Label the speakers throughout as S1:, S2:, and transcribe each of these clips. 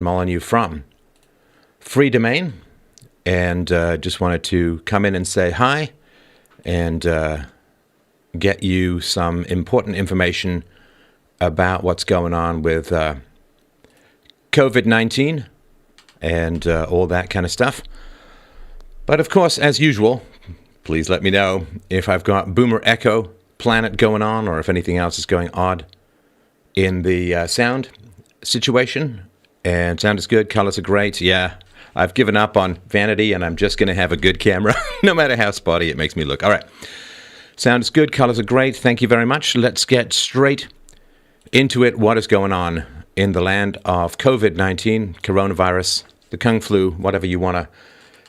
S1: I'm calling you from Free Domain, and just wanted to come in and say hi and get you some important information about what's going on with COVID-19 and all that kind of stuff. But of course, as usual, please let me know if I've got Boomer Echo Planet going on or if anything else is going odd in the sound situation. And sound is good, colors are great. Yeah, I've given up on vanity and I'm just going to have a good camera, no matter how spotty it makes me look. All right, sound is good, colors are great. Thank you very much. Let's get straight into it. What is going on in the land of COVID-19, coronavirus, the Kung Flu, whatever you want to,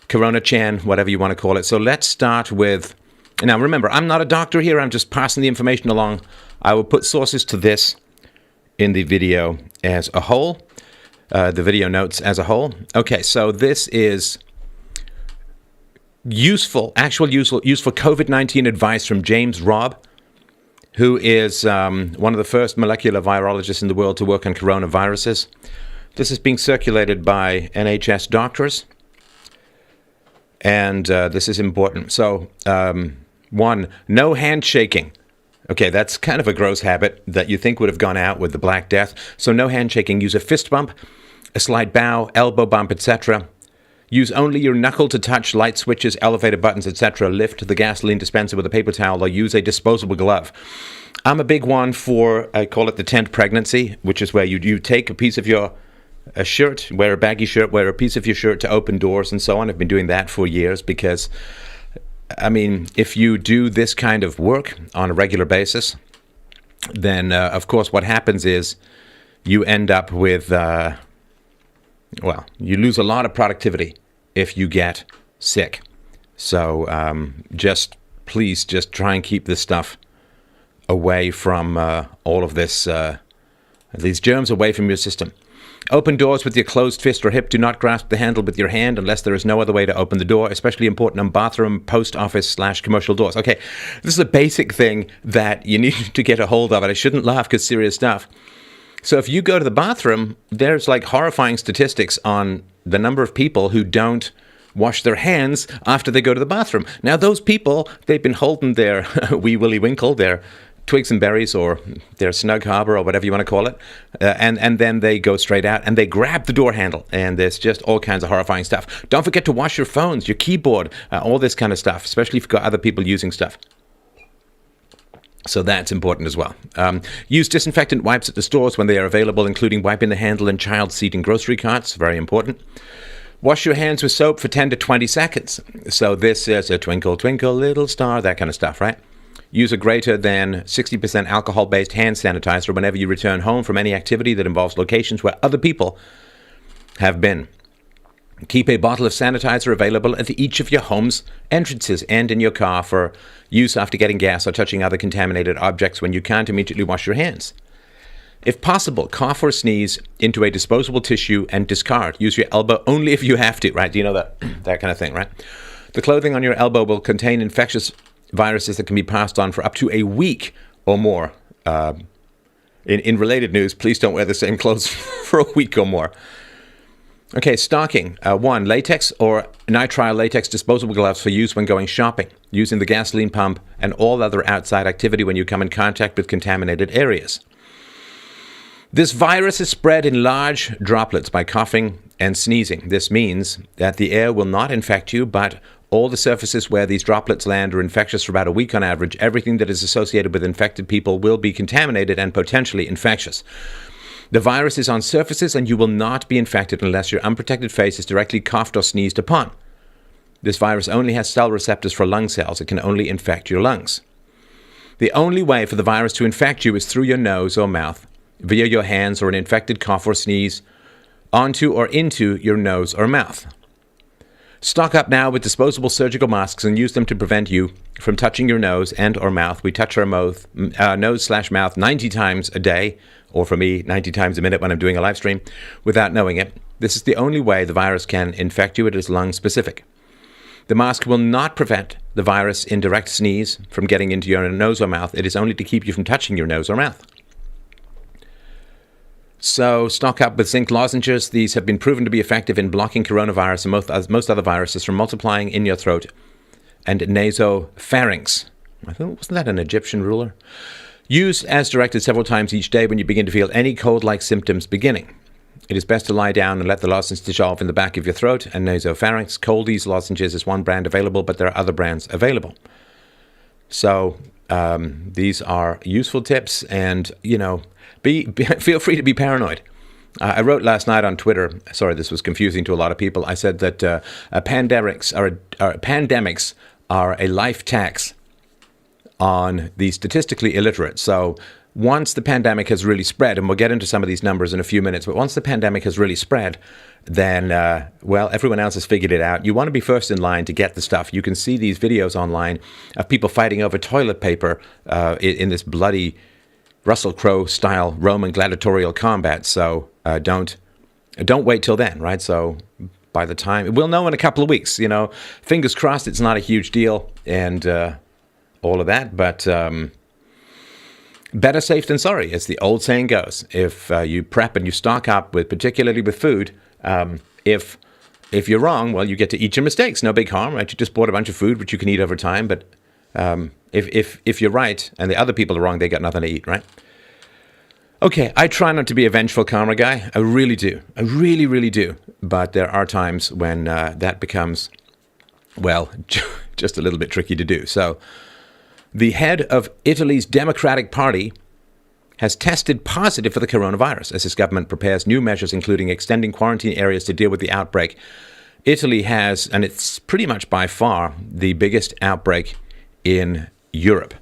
S1: Corona-chan, whatever you want to call it. So let's start with, now remember, I'm not a doctor here. I'm just passing the information along. I will put sources to this in the video as a whole. The video notes as a whole. Okay, so this is useful COVID-19 advice from James Robb, who is one of the first molecular virologists in the world to work on coronaviruses. This is being circulated by NHS doctors, and this is important. So, one, no handshaking. Okay, that's kind of a gross habit that you think would have gone out with the Black Death. So no handshaking. Use a fist bump, a slight bow, elbow bump, etc. Use only your knuckle to touch light switches, elevator buttons, etc. Lift the gasoline dispenser with a paper towel or use a disposable glove. I'm a big one for, I call it the tent pregnancy, which is where you take a piece of your shirt, wear a baggy shirt, wear a piece of your shirt to open doors and so on. I've been doing that for years because, I mean, if you do this kind of work on a regular basis, then, of course, what happens is you end up with, you lose a lot of productivity if you get sick. So please try and keep this stuff away from all of this, these germs away from your system. Open doors with your closed fist or hip. Do not grasp the handle with your hand unless there is no other way to open the door, especially important on bathroom, post office / commercial doors. Okay, this is a basic thing that you need to get a hold of, and I shouldn't laugh because serious stuff. So if you go to the bathroom, there's like horrifying statistics on the number of people who don't wash their hands after they go to the bathroom. Now, those people, they've been holding their wee willy winkle, their twigs and berries or their snug harbor or whatever you want to call it, and then they go straight out and they grab the door handle, and there's just all kinds of horrifying stuff. Don't forget to wash your phones, your keyboard, all this kind of stuff, especially if you've got other people using stuff. So that's important as well. Use disinfectant wipes at the stores when they are available, including wiping the handle and child seat in grocery carts. Very important. Wash your hands with soap for 10 to 20 seconds. So this is a twinkle, twinkle, little star, that kind of stuff, right? Use a greater than 60% alcohol-based hand sanitizer whenever you return home from any activity that involves locations where other people have been. Keep a bottle of sanitizer available at each of your home's entrances and in your car for use after getting gas or touching other contaminated objects when you can't immediately wash your hands. If possible, cough or sneeze into a disposable tissue and discard. Use your elbow only if you have to, right? Do you know that kind of thing, right? The clothing on your elbow will contain infectious viruses that can be passed on for up to a week or more. In related news, please don't wear the same clothes for a week or more. Okay, stocking. 1, latex or nitrile latex disposable gloves for use when going shopping, using the gasoline pump, and all other outside activity when you come in contact with contaminated areas. This virus is spread in large droplets by coughing and sneezing. This means that the air will not infect you, but all the surfaces where these droplets land are infectious for about a week on average. Everything that is associated with infected people will be contaminated and potentially infectious. The virus is on surfaces and you will not be infected unless your unprotected face is directly coughed or sneezed upon. This virus only has cell receptors for lung cells. It can only infect your lungs. The only way for the virus to infect you is through your nose or mouth, via your hands or an infected cough or sneeze, onto or into your nose or mouth. Stock up now with disposable surgical masks and use them to prevent you from touching your nose and or mouth. We touch our nose/mouth 90 times a day, or for me, 90 times a minute when I'm doing a live stream, without knowing it. This is the only way the virus can infect you. It is lung specific. The mask will not prevent the virus in direct sneeze from getting into your nose or mouth. It is only to keep you from touching your nose or mouth. So stock up with zinc lozenges. These have been proven to be effective in blocking coronavirus and most other viruses from multiplying in your throat and nasopharynx. I thought, wasn't that an Egyptian ruler? Use as directed several times each day when you begin to feel any cold-like symptoms beginning. It is best to lie down and let the lozenge dissolve in the back of your throat and nasopharynx. Coldies lozenges is one brand available, but there are other brands available. So these are useful tips, and, feel free to be paranoid. I wrote last night on Twitter, sorry, this was confusing to a lot of people. I said that pandemics are a life tax on the statistically illiterate. So once the pandemic has really spread, and we'll get into some of these numbers in a few minutes, but once the pandemic has really spread, then, everyone else has figured it out. You want to be first in line to get the stuff. You can see these videos online of people fighting over toilet paper in this bloody Russell Crowe-style Roman gladiatorial combat. So don't wait till then, right? So by the time, we'll know in a couple of weeks, fingers crossed it's not a huge deal and all of that, but better safe than sorry, as the old saying goes. If you prep and you stock up particularly with food, if you're wrong, well, you get to eat your mistakes. No big harm, right? You just bought a bunch of food which you can eat over time, but if you're right and the other people are wrong, they got nothing to eat, right? Okay, I try not to be a vengeful karma guy. I really do. I really, really do. But there are times when that becomes, just a little bit tricky to do. So the head of Italy's Democratic Party has tested positive for the coronavirus as his government prepares new measures, including extending quarantine areas to deal with the outbreak. Italy has, and it's pretty much by far the biggest outbreak in Europe.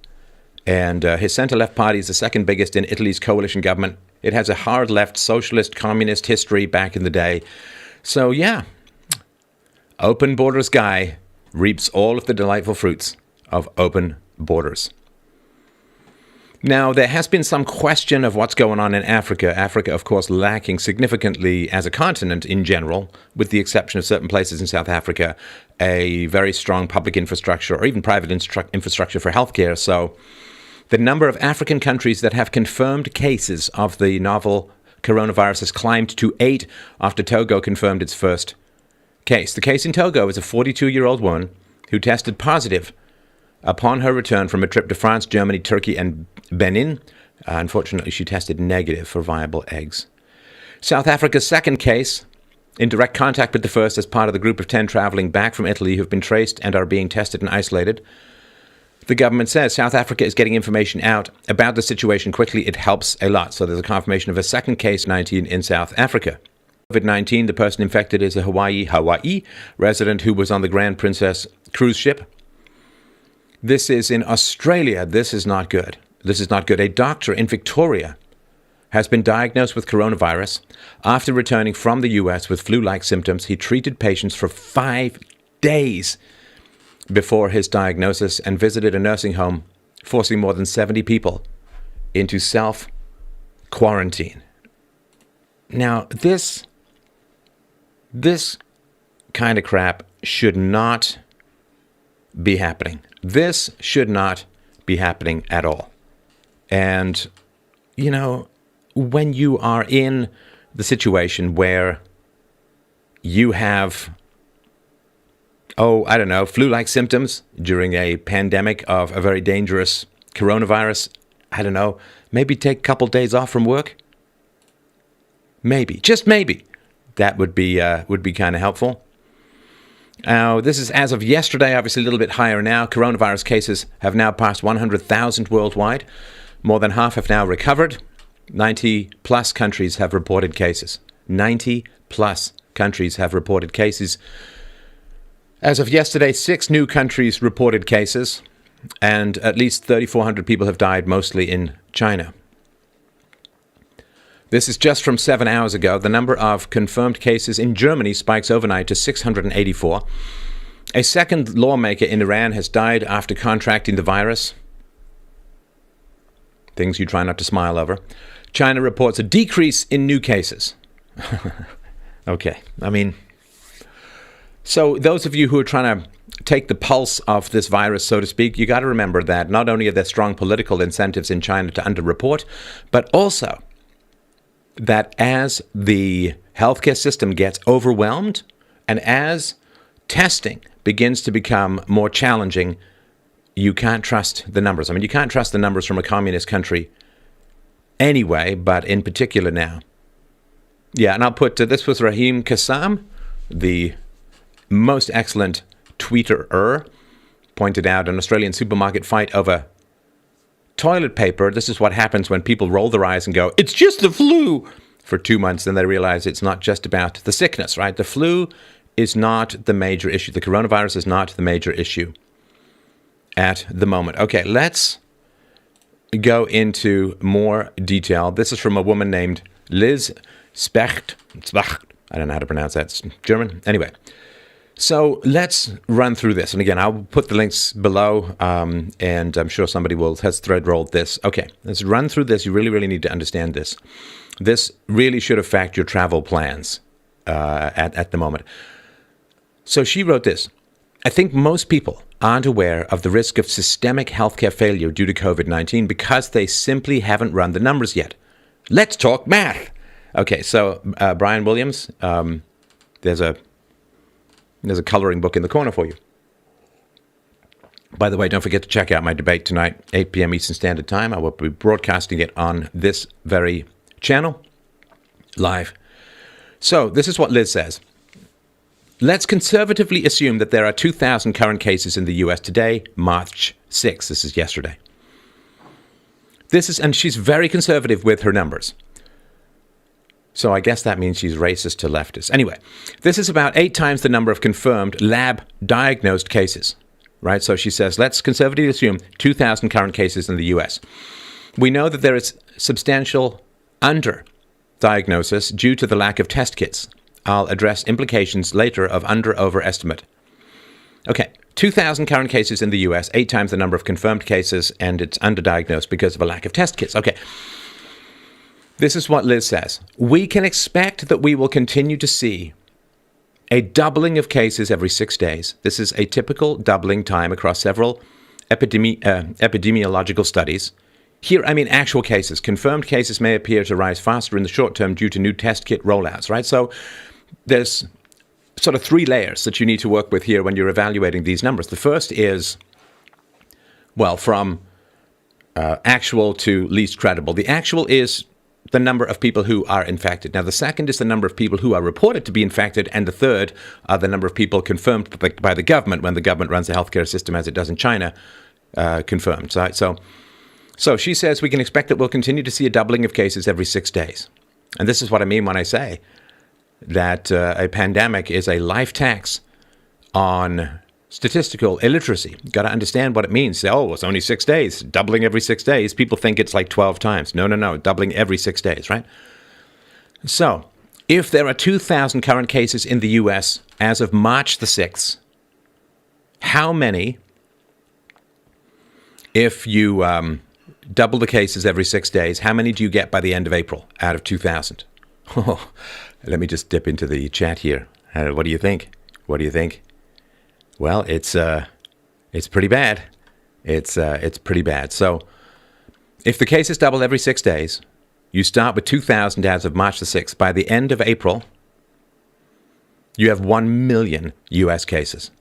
S1: And his centre-left party is the second biggest in Italy's coalition government. It has a hard-left socialist communist history back in the day. So yeah, open borders guy reaps all of the delightful fruits of open borders. Now, there has been some question of what's going on in Africa. Africa, of course, lacking significantly as a continent in general, with the exception of certain places in South Africa, a very strong public infrastructure or even private infrastructure for healthcare. So the number of African countries that have confirmed cases of the novel coronavirus has climbed to 8 after Togo confirmed its first case. The case in Togo is a 42-year-old woman who tested positive upon her return from a trip to France, Germany, Turkey, and Benin. Unfortunately, she tested negative for viable eggs. South Africa's second case, in direct contact with the first as part of the group of 10 traveling back from Italy who've been traced and are being tested and isolated. The government says South Africa is getting information out about the situation quickly. It helps a lot. So there's a confirmation of a second case 19 in South Africa. COVID-19, the person infected is a Hawaii resident who was on the Grand Princess cruise ship. This is in Australia. This is not good. This is not good. A doctor in Victoria has been diagnosed with coronavirus. After returning from the US with flu-like symptoms, he treated patients for 5 days before his diagnosis and visited a nursing home, forcing more than 70 people into self-quarantine. Now, this kind of crap should not be happening. This should not be happening at all. And, when you are in the situation where you have, flu-like symptoms during a pandemic of a very dangerous coronavirus, maybe take a couple days off from work. Maybe, just maybe, that would be kind of helpful. Now, this is as of yesterday, obviously a little bit higher now. Coronavirus cases have now passed 100,000 worldwide. More than half have now recovered. 90-plus countries have reported cases. 90-plus countries have reported cases. As of yesterday, 6 new countries reported cases, and at least 3,400 people have died, mostly in China. This is just from 7 hours ago. The number of confirmed cases in Germany spikes overnight to 684. A second lawmaker in Iran has died after contracting the virus. Things you try not to smile over. China reports a decrease in new cases. Okay, so those of you who are trying to take the pulse of this virus, so to speak, you got to remember that not only are there strong political incentives in China to underreport, but also that as the healthcare system gets overwhelmed and as testing begins to become more challenging, you can't trust the numbers. I mean, you can't trust the numbers from a communist country anyway, but in particular now. Yeah, and I'll put, this was Raheem Kassam, the most excellent tweeter, pointed out an Australian supermarket fight over toilet paper. This is what happens when people roll their eyes and go, it's just the flu, for 2 months, then they realize it's not just about the sickness, right? The flu is not the major issue. The coronavirus is not the major issue at the moment. Okay, let's go into more detail. This is from a woman named Liz Specht. I don't know how to pronounce that. It's German. Anyway, so let's run through this. And again, I'll put the links below, and I'm sure somebody has thread rolled this. Okay, let's run through this. You really, really need to understand this. This really should affect your travel plans at the moment. So she wrote this. I think most people aren't aware of the risk of systemic healthcare failure due to COVID-19 because they simply haven't run the numbers yet. Let's talk math. Okay, so Brian Williams, there's a coloring book in the corner for you. By the way, don't forget to check out my debate tonight, 8 p.m. Eastern Standard Time. I will be broadcasting it on this very channel live. So this is what Liz says. Let's conservatively assume that there are 2,000 current cases in the US today, March 6th. This is yesterday. And she's very conservative with her numbers. So I guess that means she's racist to leftists. Anyway, this is about 8 times the number of confirmed lab-diagnosed cases, right? So she says, let's conservatively assume 2,000 current cases in the US. We know that there is substantial under-diagnosis due to the lack of test kits. I'll address implications later of under-overestimate. Okay, 2,000 current cases in the US, 8 times the number of confirmed cases, and it's underdiagnosed because of a lack of test kits. Okay, this is what Liz says. We can expect that we will continue to see a doubling of cases every 6 days. This is a typical doubling time across several epidemiological studies. Here, I mean actual cases. Confirmed cases may appear to rise faster in the short term due to new test kit rollouts, right? So there's sort of 3 layers that you need to work with here when you're evaluating these numbers. The first is, well, from actual to least credible. The actual is the number of people who are infected. Now, the second is the number of people who are reported to be infected, and the third are the number of people confirmed by the government when the government runs the healthcare system as it does in China, confirmed. So she says we can expect that we'll continue to see a doubling of cases every 6 days. And this is what I mean when I say that a pandemic is a life tax on statistical illiteracy. You've got to understand what it means. Say, oh, it's only 6 days, doubling every 6 days. People think it's like 12 times. No, doubling every 6 days, right? So if there are 2,000 current cases in the U.S. as of March the 6th, how many, if you double the cases every 6 days, how many do you get by the end of April out of 2,000? Oh, let me just dip into the chat here. What do you think? What do you think? Well, it's pretty bad. It's pretty bad. So if the cases double every 6 days, you start with 2,000 as of March the 6th. By the end of April, you have 1 million U.S. cases.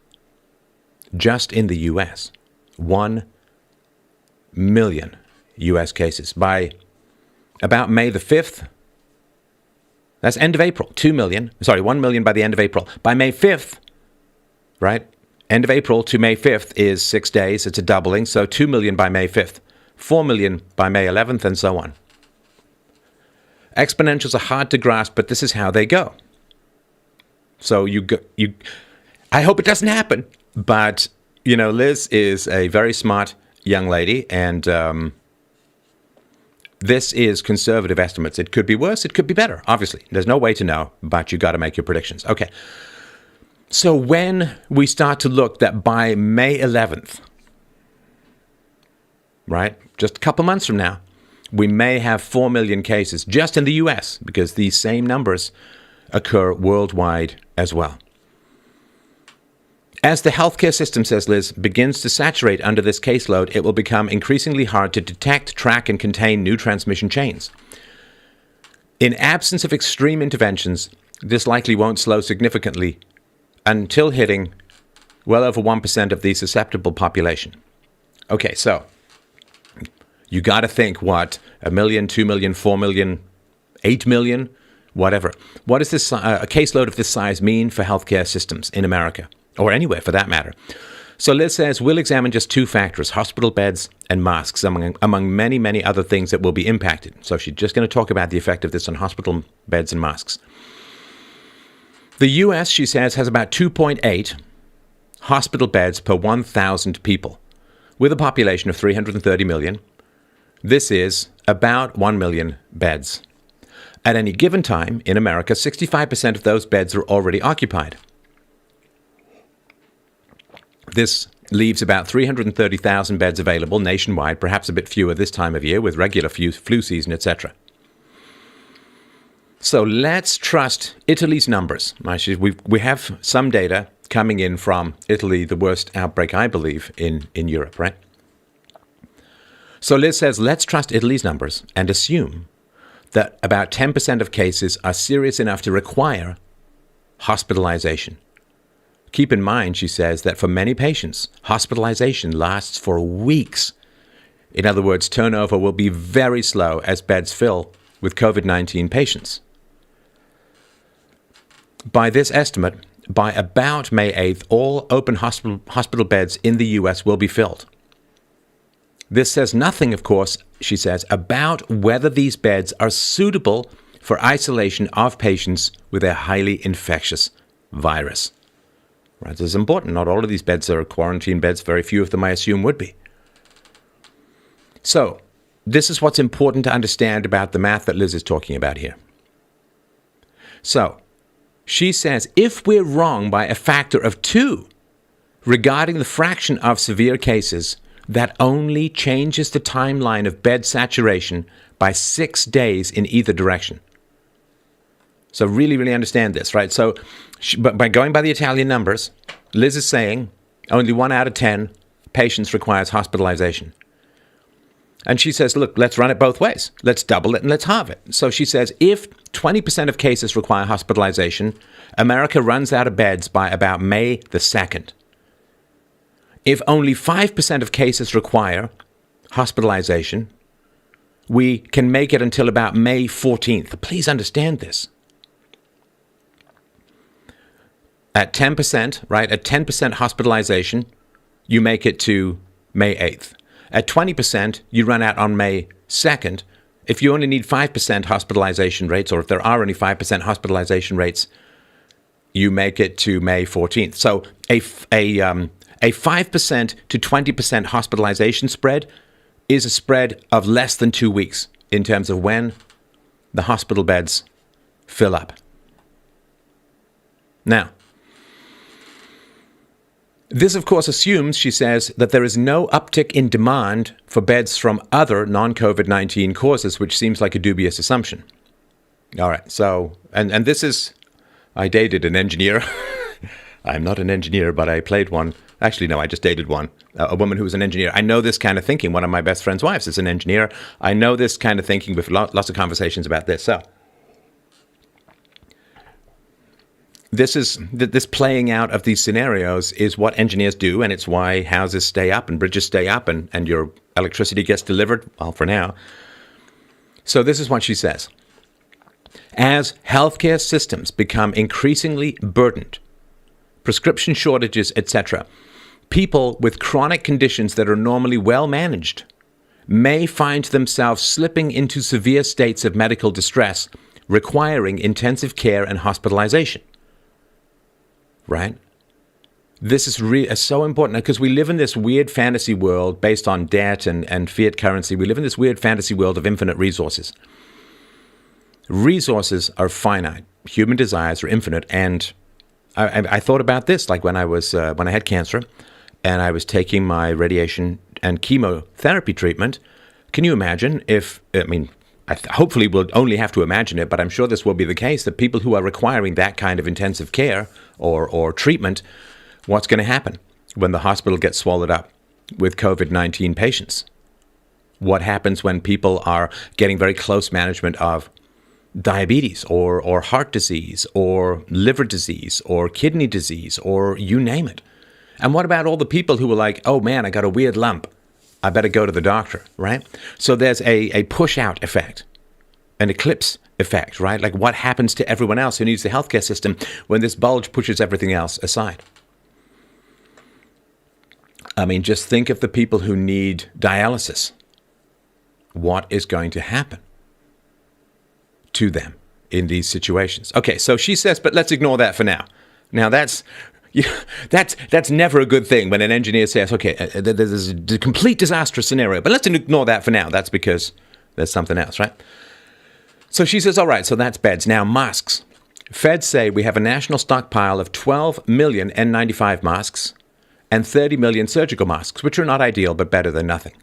S1: Just in the U.S., 1 million U.S. cases. By about May the 5th, that's end of April, 1 million by the end of April. By May 5th, right? End of April to May 5th is 6 days. It's a doubling. So 2 million by May 5th, 4 million by May 11th, and so on. Exponentials are hard to grasp, but this is how they go. So I hope it doesn't happen. But, Liz is a very smart young lady, and this is conservative estimates. It could be worse. It could be better. Obviously, there's no way to know, but you got to make your predictions. Okay. So when we start to look that by May 11th, right, just a couple months from now, we may have 4 million cases just in the U.S. because these same numbers occur worldwide as well. As the healthcare system, says Liz, begins to saturate under this caseload, it will become increasingly hard to detect, track, and contain new transmission chains. In absence of extreme interventions, this likely won't slow significantly until hitting well over 1% of the susceptible population. Okay, so you got to think what, 1 million, 2 million, 4 million, 8 million, whatever. What does this a caseload of this size mean for healthcare systems in America, or anywhere for that matter? So Liz says we'll examine just two factors, hospital beds and masks, among many, many other things that will be impacted. So she's just going to talk about the effect of this on hospital beds and masks. The U.S., she says, has about 2.8 hospital beds per 1,000 people, with a population of 330 million. This is about 1 million beds. At any given time in America, 65% of those beds are already occupied. This leaves about 330,000 beds available nationwide, perhaps a bit fewer this time of year with regular flu season, etc. So let's trust Italy's numbers. We have some data coming in from Italy, the worst outbreak, I believe, in Europe, right? So Liz says, let's trust Italy's numbers and assume that about 10% of cases are serious enough to require hospitalization. Keep in mind, she says, that for many patients, hospitalization lasts for weeks. In other words, turnover will be very slow as beds fill with COVID-19 patients. By this estimate, by about May 8th, all open hospital beds in the U.S. will be filled. This says nothing, of course, she says, about whether these beds are suitable for isolation of patients with a highly infectious virus. Right, this is important. Not all of these beds are quarantine beds. Very few of them, I assume, would be. So, this is what's important to understand about the math that Liz is talking about here. So, she says, if we're wrong by a factor of 2 regarding the fraction of severe cases, that only changes the timeline of bed saturation by 6 days in either direction. So really, really understand this, right? So but by going by the Italian numbers, Liz is saying only 1 out of 10 patients requires hospitalization. And she says, look, let's run it both ways. Let's double it and let's halve it. So she says, if 20% of cases require hospitalization, America runs out of beds by about May the 2nd. If only 5% of cases require hospitalization, we can make it until about May 14th. Please understand this. At 10%, right, at 10% hospitalization, you make it to May 8th. At 20%, you run out on May 2nd. If you only need 5% hospitalization rates, or if there are only 5% hospitalization rates, you make it to May 14th. So a 5% to 20% hospitalization spread is a spread of less than 2 weeks in terms of when the hospital beds fill up. Now, this, of course, assumes, she says, that there is no uptick in demand for beds from other non-COVID-19 causes, which seems like a dubious assumption. All right, so, and this is, I dated an engineer. I'm not an engineer, but I played one. Actually, no, I just dated one, a woman who was an engineer. I know this kind of thinking. One of my best friend's wives is an engineer. I know this kind of thinking with lots of conversations about this. So this playing out of these scenarios is what engineers do, and it's why houses stay up and bridges stay up and your electricity gets delivered, well, for now. So this is what she says. As healthcare systems become increasingly burdened, prescription shortages, etc., people with chronic conditions that are normally well managed may find themselves slipping into severe states of medical distress, requiring intensive care and hospitalization. Right? This is so important because we live in this weird fantasy world based on debt and fiat currency. We live in this weird fantasy world of infinite resources. Resources are finite. Human desires are infinite. And I thought about this, like when I had cancer and I was taking my radiation and chemotherapy treatment. Can you imagine hopefully we'll only have to imagine it, but I'm sure this will be the case, that people who are requiring that kind of intensive care or treatment, what's going to happen when the hospital gets swallowed up with COVID-19 patients? What happens when people are getting very close management of diabetes or heart disease or liver disease or kidney disease or you name it. And what about all the people who were like, oh man, I got a weird lump, I better go to the doctor, right? So there's a push out effect, an eclipse effect, right? Like what happens to everyone else who needs the healthcare system when this bulge pushes everything else aside? I mean, just think of the people who need dialysis. What is going to happen to them in these situations? Okay, so she says, but let's ignore that for now. Now that's never a good thing when an engineer says, okay, there's a complete disastrous scenario, but let's ignore that for now. That's because there's something else, right? So she says, all right, so that's beds. Now masks. Feds say we have a national stockpile of 12 million N95 masks and 30 million surgical masks, which are not ideal, but better than nothing.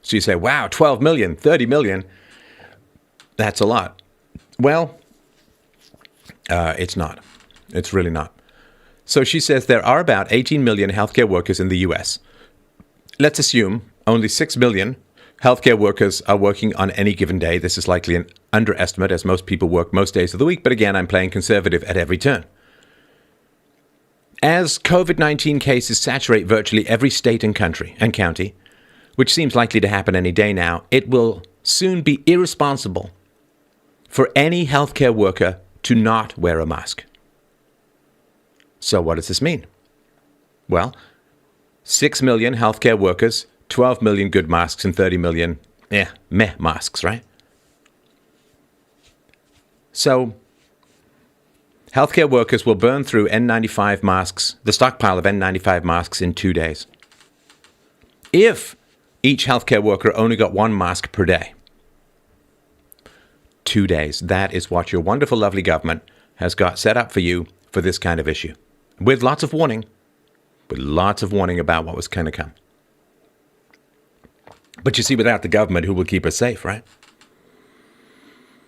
S1: So you say, wow, 12 million, 30 million, that's a lot. Well, it's not. It's really not. So she says there are about 18 million healthcare workers in the US. Let's assume only 6 million healthcare workers are working on any given day. This is likely an underestimate, as most people work most days of the week. But again, I'm playing conservative at every turn. As COVID-19 cases saturate virtually every state and country and county, which seems likely to happen any day now, it will soon be irresponsible for any healthcare worker to not wear a mask. So what does this mean? Well, 6 million healthcare workers, 12 million good masks, and 30 million meh masks, right? So healthcare workers will burn through N95 masks, the stockpile of N95 masks, in 2 days. If each healthcare worker only got one mask per day, 2 days, that is what your wonderful, lovely government has got set up for you for this kind of issue. With lots of warning about what was going to come. But you see, without the government, who will keep us safe, right?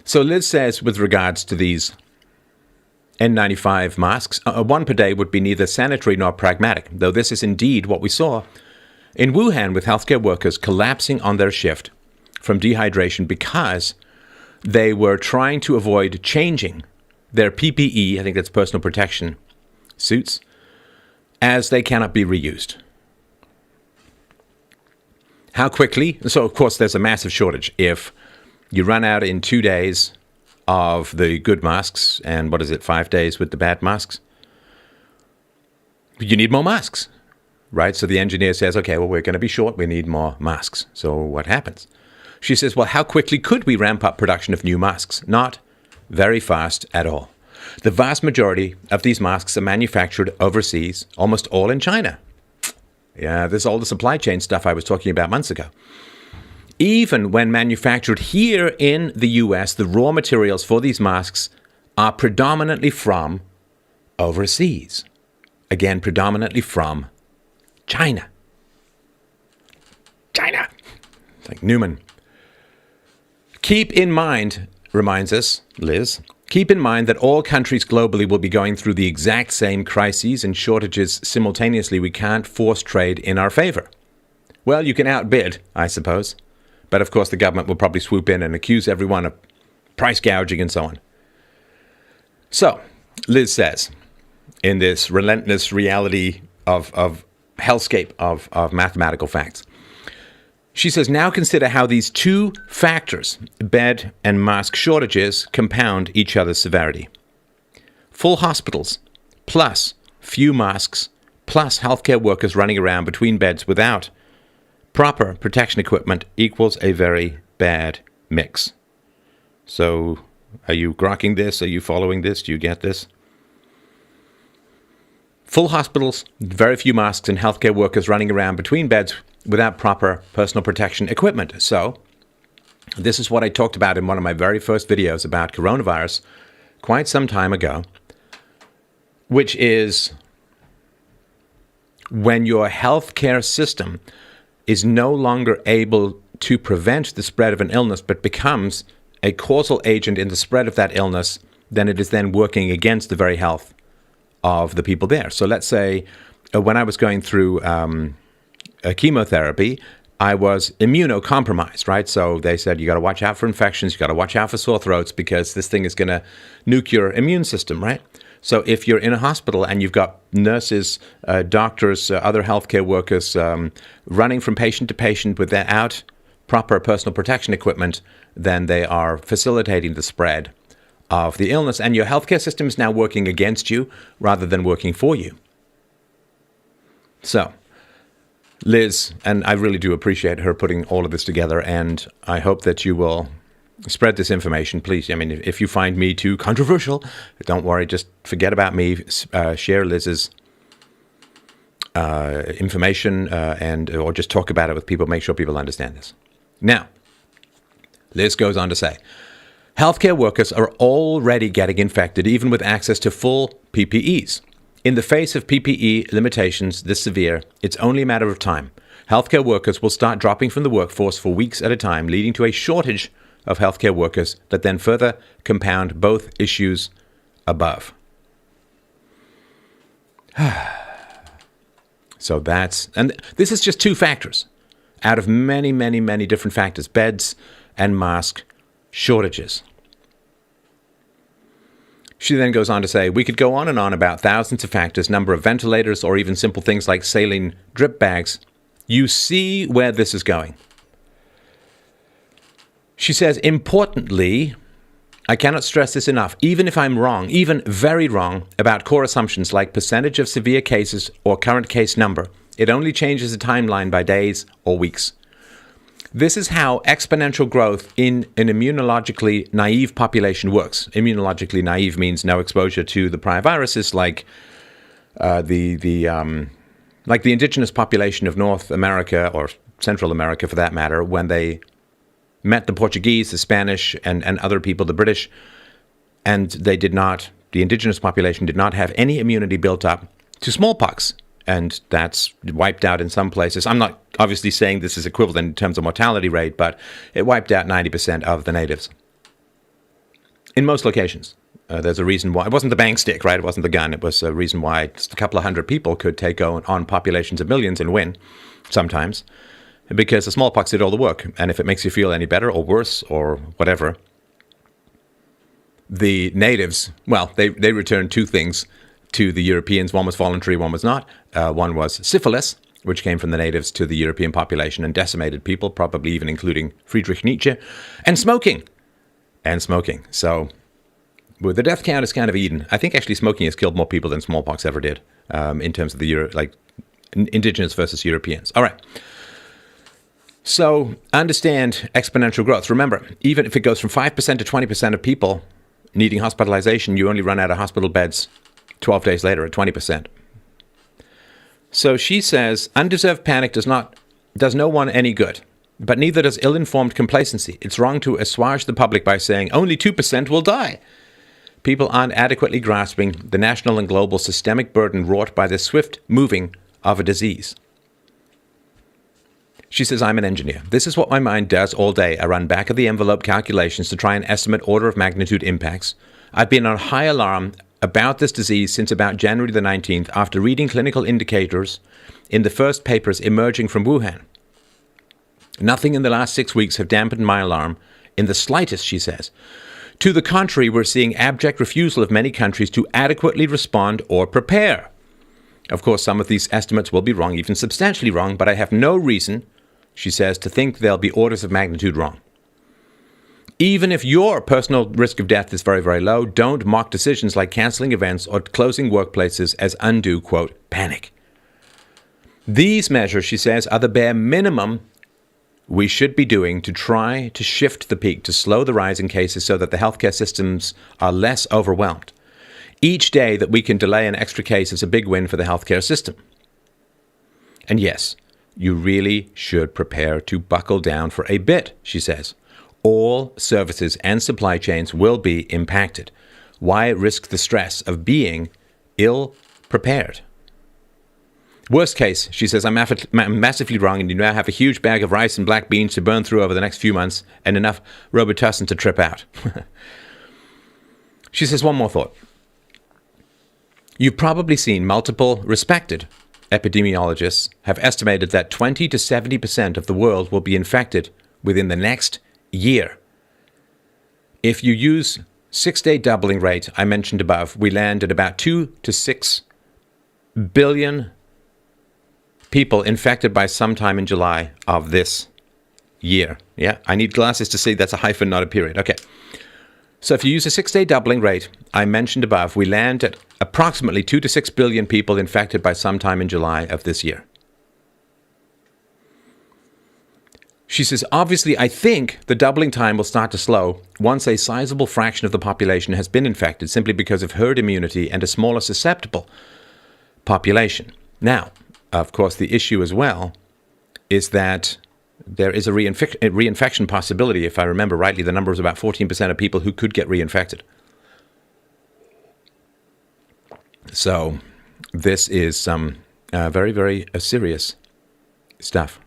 S1: So Liz says, with regards to these N95 masks, one per day would be neither sanitary nor pragmatic, though this is indeed what we saw in Wuhan with healthcare workers collapsing on their shift from dehydration because they were trying to avoid changing their PPE, I think that's personal protection suits, as they cannot be reused. How quickly? So, of course, there's a massive shortage. If you run out in 2 days of the good masks, and 5 days with the bad masks, you need more masks, right? So the engineer says, okay, well, we're going to be short. We need more masks. So what happens? She says, well, how quickly could we ramp up production of new masks? Not very fast at all. The vast majority of these masks are manufactured overseas, almost all in China. Yeah, this is all the supply chain stuff I was talking about months ago. Even when manufactured here in the US, the raw materials for these masks are predominantly from overseas. Again, predominantly from China. China! Like Newman. Keep in mind, reminds us, Liz, keep in mind that all countries globally will be going through the exact same crises and shortages simultaneously. We can't force trade in our favor. Well, you can outbid, I suppose. But of course, the government will probably swoop in and accuse everyone of price gouging and so on. So, Liz says, in this relentless reality of hellscape of mathematical facts, she says, now consider how these two factors, bed and mask shortages, compound each other's severity. Full hospitals, plus few masks, plus healthcare workers running around between beds without proper protection equipment equals a very bad mix. So, are you grokking this? Are you following this? Do you get this? Full hospitals, very few masks, and healthcare workers running around between beds without proper personal protection equipment. So, this is what I talked about in one of my very first videos about coronavirus quite some time ago, which is when your healthcare system is no longer able to prevent the spread of an illness, but becomes a causal agent in the spread of that illness, then it is then working against the very health of the people there. So let's say when I was going through chemotherapy, I was immunocompromised, right? So they said, you got to watch out for infections. You got to watch out for sore throats because this thing is going to nuke your immune system, right? So if you're in a hospital and you've got nurses, doctors, other healthcare workers running from patient to patient without proper personal protection equipment, then they are facilitating the spread of the illness. And your healthcare system is now working against you rather than working for you. So Liz, and I really do appreciate her putting all of this together, and I hope that you will spread this information, please. I mean, if you find me too controversial, don't worry, just forget about me. Share Liz's information or just talk about it with people. Make sure people understand this. Now, Liz goes on to say, healthcare workers are already getting infected, even with access to full PPEs. In the face of PPE limitations this severe, it's only a matter of time. Healthcare workers will start dropping from the workforce for weeks at a time, leading to a shortage of healthcare workers that then further compound both issues above. So and this is just two factors out of many, many, many different factors: beds and mask shortages. She then goes on to say, we could go on and on about thousands of factors, number of ventilators, or even simple things like saline drip bags. You see where this is going. She says, importantly, I cannot stress this enough, even if I'm wrong, even very wrong, about core assumptions like percentage of severe cases or current case number, it only changes the timeline by days or weeks. This is how exponential growth in an immunologically naive population works. Immunologically naive means no exposure to the prior viruses, like the indigenous population of North America, or Central America for that matter, when they met the Portuguese, the Spanish, and other people, the British, and the indigenous population did not have any immunity built up to smallpox. And that's wiped out in some places. I'm not obviously saying this is equivalent in terms of mortality rate, but it wiped out 90% of the natives. In most locations. There's a reason why. It wasn't the bang stick, right? It wasn't the gun. It was a reason why just a couple of hundred people could take on populations of millions and win sometimes. Because the smallpox did all the work. And if it makes you feel any better or worse or whatever, the natives, well, they returned two things to the Europeans. One was voluntary, one was not. One was syphilis, which came from the natives to the European population and decimated people, probably even including Friedrich Nietzsche, and smoking. So the death count is kind of even. I think actually smoking has killed more people than smallpox ever did in terms of the indigenous versus Europeans. All right. So understand exponential growth. Remember, even if it goes from 5% to 20% of people needing hospitalization, you only run out of hospital beds 12 days later at 20%. So she says, undeserved panic does no one any good, but neither does ill-informed complacency. It's wrong to assuage the public by saying only 2% will die. People aren't adequately grasping the national and global systemic burden wrought by the swift moving of a disease. She says, I'm an engineer. This is what my mind does all day. I run back-of-the-envelope calculations to try and estimate order of magnitude impacts. I've been on high alarm about this disease since about January the 19th after reading clinical indicators in the first papers emerging from Wuhan. Nothing in the last 6 weeks have dampened my alarm in the slightest, she says. To the contrary, we're seeing abject refusal of many countries to adequately respond or prepare. Of course, some of these estimates will be wrong, even substantially wrong, but I have no reason, she says, to think they'll be orders of magnitude wrong. Even if your personal risk of death is very, very low, don't mock decisions like canceling events or closing workplaces as undue, quote, panic. These measures, she says, are the bare minimum we should be doing to try to shift the peak, to slow the rise in cases so that the healthcare systems are less overwhelmed. Each day that we can delay an extra case is a big win for the healthcare system. And yes, you really should prepare to buckle down for a bit, she says. All services and supply chains will be impacted. Why risk the stress of being ill-prepared? Worst case, she says, I'm massively wrong, and you now have a huge bag of rice and black beans to burn through over the next few months and enough Robitussin to trip out. She says, one more thought. You've probably seen multiple respected epidemiologists have estimated that 20 to 70% of the world will be infected within the next year. If you use 6-day doubling rate I mentioned above, we land at about 2 to 6 billion people infected by sometime in July of this year. Yeah, I need glasses to see that's a hyphen, not a period. Okay. So if you use a 6-day doubling rate I mentioned above, we land at approximately 2 to 6 billion people infected by sometime in July of this year. She says, obviously, I think the doubling time will start to slow once a sizable fraction of the population has been infected simply because of herd immunity and a smaller susceptible population. Now, of course, the issue as well is that there is a reinfection possibility. If I remember rightly, the number was about 14% of people who could get reinfected. So this is some very, very serious stuff.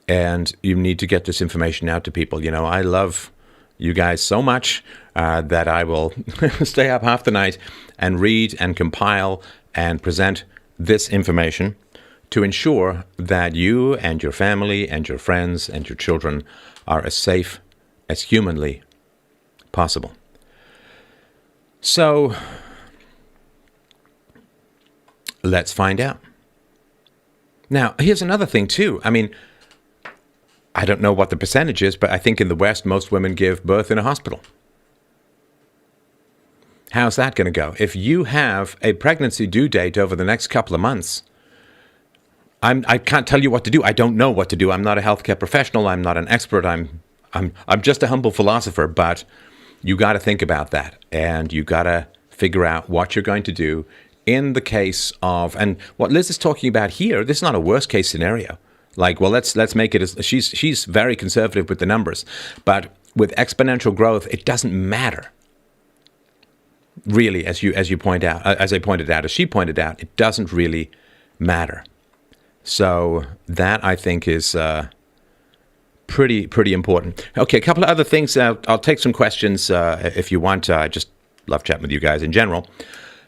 S1: And you need to get this information out to people. You know, I love you guys so much that I will stay up half the night and read and compile and present this information to ensure that you and your family and your friends and your children are as safe as humanly possible. So let's find out. Now, here's another thing, too. I mean, I don't know what the percentage is, but I think in the West, most women give birth in a hospital. How's that going to go? If you have a pregnancy due date over the next couple of months, I can't tell you what to do. I don't know what to do. I'm not a healthcare professional. I'm not an expert. I'm just a humble philosopher, but you got to think about that, and you got to figure out what you're going to do in the case of, and what Liz is talking about here, this is not a worst case scenario. Like, well, let's make it as she's very conservative with the numbers, but with exponential growth, it doesn't matter. Really, as you point out, as I pointed out, as she pointed out, it doesn't really matter. So that I think is pretty important. Okay, a couple of other things. I'll take some questions if you want. I just love chatting with you guys in general.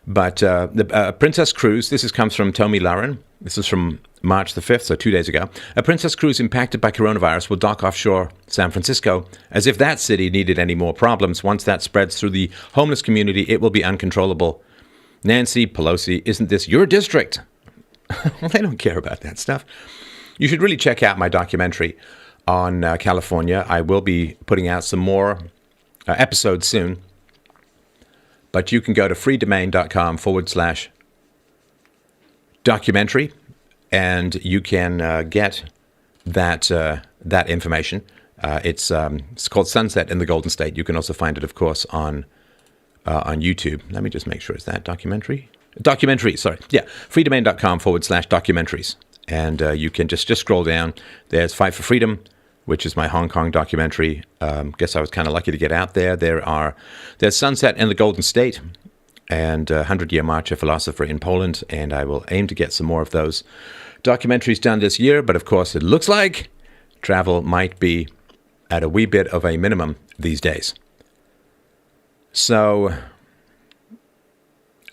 S1: But the Princess Cruise, comes from Tommy Lauren. This is from March the 5th, so 2 days ago. A Princess Cruise impacted by coronavirus will dock offshore San Francisco, as if that city needed any more problems. Once that spreads through the homeless community, it will be uncontrollable. Nancy Pelosi, isn't this your district? Well, they don't care about that stuff. You should really check out my documentary on California. I will be putting out some more episodes soon. But you can go to freedomain.com/documentary, and you can get that information. It's called Sunset in the Golden State. You can also find it, of course, on YouTube. Let me just make sure it's that documentary. Documentaries, sorry. Yeah, freedomain.com/documentaries. And you can just scroll down. There's Fight for Freedom, which is my Hong Kong documentary. Guess I was kind of lucky to get out there. There's Sunset in the Golden State and 100-Year March, a Philosopher in Poland, and I will aim to get some more of those documentaries done this year. But of course, it looks like travel might be at a wee bit of a minimum these days. So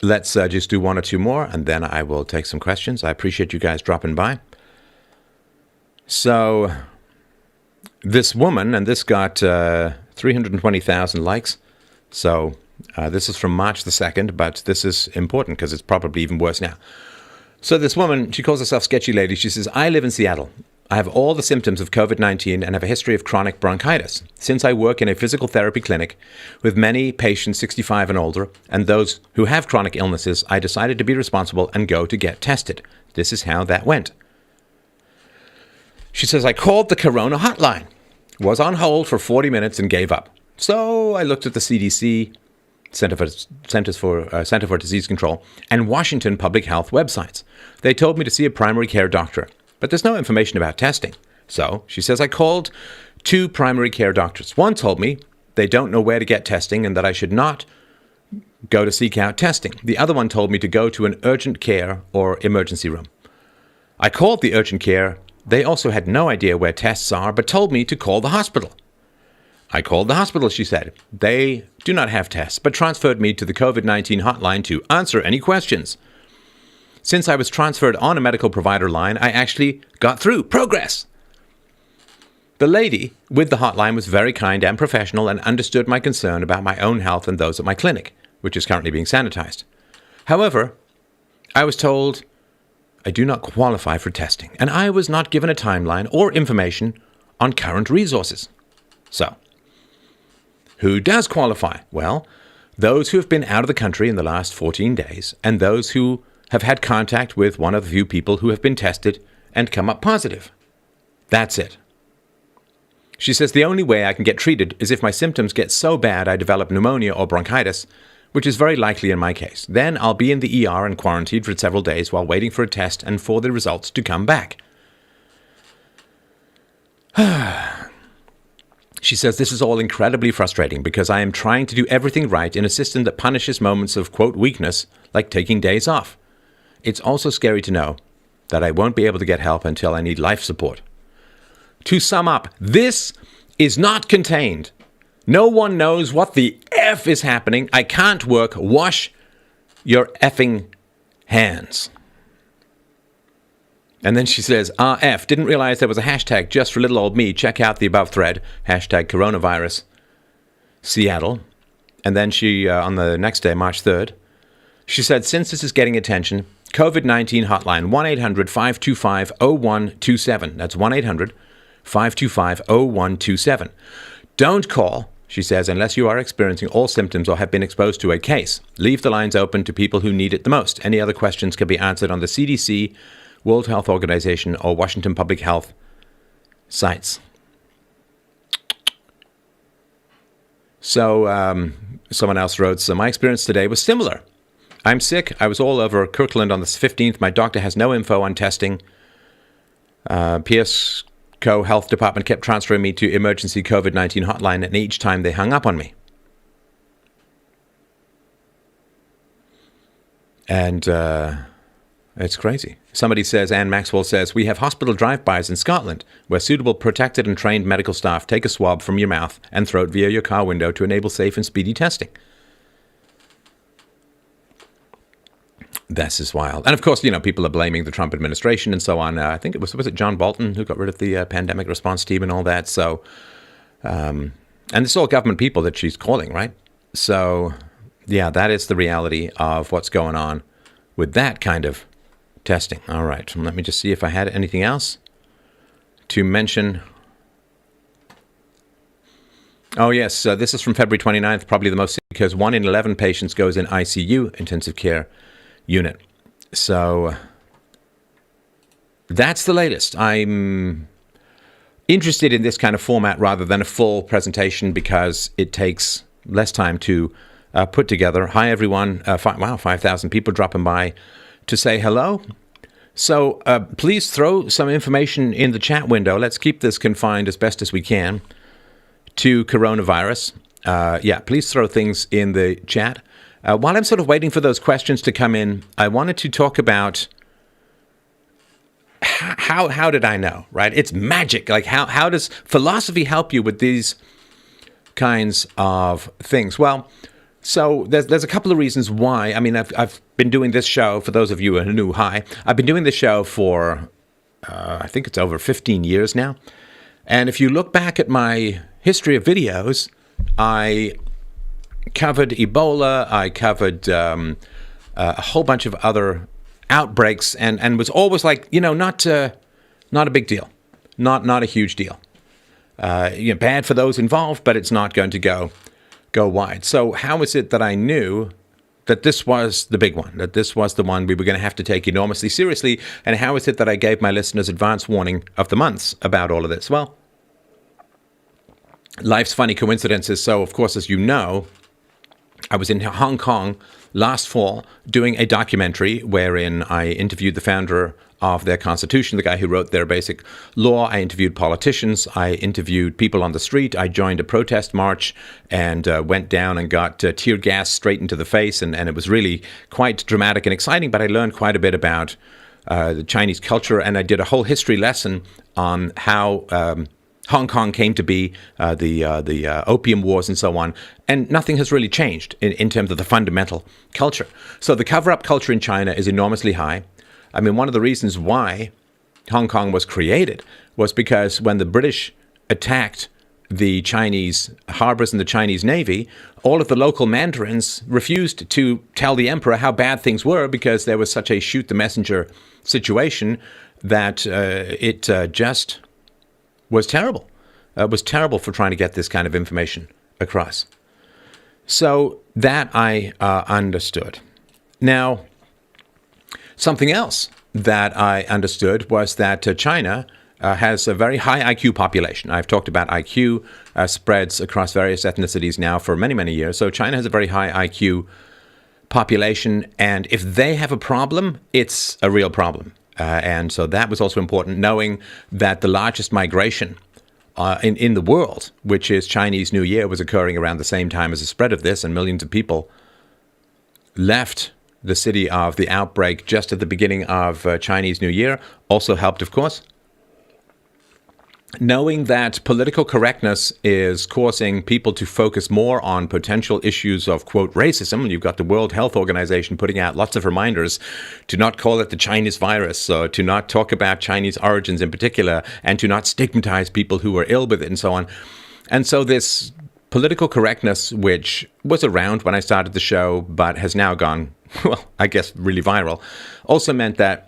S1: let's just do one or two more, and then I will take some questions. I appreciate you guys dropping by. So this woman, and this got 320,000 likes. So this is from March the 2nd, but this is important because it's probably even worse now. So this woman, she calls herself Sketchy Lady. She says, I live in Seattle. I have all the symptoms of COVID-19 and have a history of chronic bronchitis. Since I work in a physical therapy clinic with many patients 65 and older and those who have chronic illnesses, I decided to be responsible and go to get tested. This is how that went. She says, I called the Corona hotline, was on hold for 40 minutes and gave up. So I looked at the CDC, Center for Disease Control, and Washington Public Health websites. They told me to see a primary care doctor, but there's no information about testing. So she says, I called 2 primary care doctors. One told me they don't know where to get testing and that I should not go to seek out testing. The other one told me to go to an urgent care or emergency room. I called the urgent care. They also had no idea where tests are, but told me to call the hospital. I called the hospital, she said. They do not have tests, but transferred me to the COVID-19 hotline to answer any questions. Since I was transferred on a medical provider line, I actually got through. Progress! The lady with the hotline was very kind and professional and understood my concern about my own health and those at my clinic, which is currently being sanitized. However, I was told I do not qualify for testing, and I was not given a timeline or information on current resources. So, who does qualify? Well, those who have been out of the country in the last 14 days, and those who have had contact with one of the few people who have been tested and come up positive. That's it. She says the only way I can get treated is if my symptoms get so bad I develop pneumonia or bronchitis, which is very likely in my case. Then I'll be in the ER and quarantined for several days while waiting for a test and for the results to come back. She says this is all incredibly frustrating because I am trying to do everything right in a system that punishes moments of, quote, weakness, like taking days off. It's also scary to know that I won't be able to get help until I need life support. To sum up, this is not contained. No one knows what the F is happening. I can't work. Wash your effing hands. And then she says, RF, didn't realize there was a hashtag just for little old me. Check out the above thread, hashtag coronavirus, Seattle. And then she, on the next day, March 3rd, she said, since this is getting attention, COVID-19 hotline, 1-800-525-0127. That's 1-800-525-0127. Don't call, she says, unless you are experiencing all symptoms or have been exposed to a case. Leave the lines open to people who need it the most. Any other questions can be answered on the CDC, World Health Organization, or Washington Public Health sites. So someone else wrote, so my experience today was similar. I'm sick. I was all over Kirkland on the 15th. My doctor has no info on testing. PSCO Health Department kept transferring me to emergency COVID-19 hotline, and each time they hung up on me. And it's crazy. Somebody says, Anne Maxwell says, we have hospital drive-bys in Scotland where suitable, protected and trained medical staff take a swab from your mouth and throat via your car window to enable safe and speedy testing. This is wild. And of course, people are blaming the Trump administration and so on. I think was it John Bolton who got rid of the pandemic response team and all that. So, and it's all government people that she's calling, right? So, yeah, that is the reality of what's going on with that kind of testing. All right. Let me just see if I had anything else to mention. Oh, yes. This is from February 29th, probably the most, because 1 in 11 patients goes in ICU, intensive care unit. So that's the latest. I'm interested in this kind of format rather than a full presentation because it takes less time to put together. Hi, everyone. 5,000 people dropping by to say hello. So please throw some information in the chat window. Let's keep this confined as best as we can to coronavirus. Please throw things in the chat. While I'm sort of waiting for those questions to come in, I wanted to talk about how did I know, right? It's magic. Like how does philosophy help you with these kinds of things? Well, so there's a couple of reasons why. I mean, I've been doing this show, for those of you who are new, hi. I've been doing this show for, I think it's over 15 years now. And if you look back at my history of videos, I covered Ebola, I covered a whole bunch of other outbreaks, and was always like, not a big deal, not a huge deal. Bad for those involved, but it's not going to go wide. So how is it that I knew that this was the big one, that this was the one we were going to have to take enormously seriously, and how is it that I gave my listeners advance warning of the months about all of this? Well, life's funny coincidences. So, of course, as you know, I was in Hong Kong last fall doing a documentary wherein I interviewed the founder of their constitution, the guy who wrote their basic law. I interviewed politicians. I interviewed people on the street. I joined a protest march and went down and got tear gas straight into the face. And it was really quite dramatic and exciting, but I learned quite a bit about the Chinese culture. And I did a whole history lesson on how Hong Kong came to be, the Opium Wars and so on, and nothing has really changed in terms of the fundamental culture. So the cover-up culture in China is enormously high. I mean, one of the reasons why Hong Kong was created was because when the British attacked the Chinese harbors and the Chinese Navy, all of the local mandarins refused to tell the emperor how bad things were because there was such a shoot the messenger situation that it just was terrible. It was terrible for trying to get this kind of information across. So that I understood. Now, something else that I understood was that China has a very high IQ population. I've talked about IQ spreads across various ethnicities now for many, many years. So China has a very high IQ population, and if they have a problem, it's a real problem. And so that was also important, knowing that the largest migration in the world, which is Chinese New Year, was occurring around the same time as the spread of this, and millions of people left the city of the outbreak just at the beginning of Chinese New Year. Also helped, of course, knowing that political correctness is causing people to focus more on potential issues of, quote, racism. You've got the World Health Organization putting out lots of reminders to not call it the Chinese virus, to not talk about Chinese origins in particular, and to not stigmatize people who are ill with it and so on. And so this political correctness, which was around when I started the show, but has now gone, well, I guess really viral, also meant that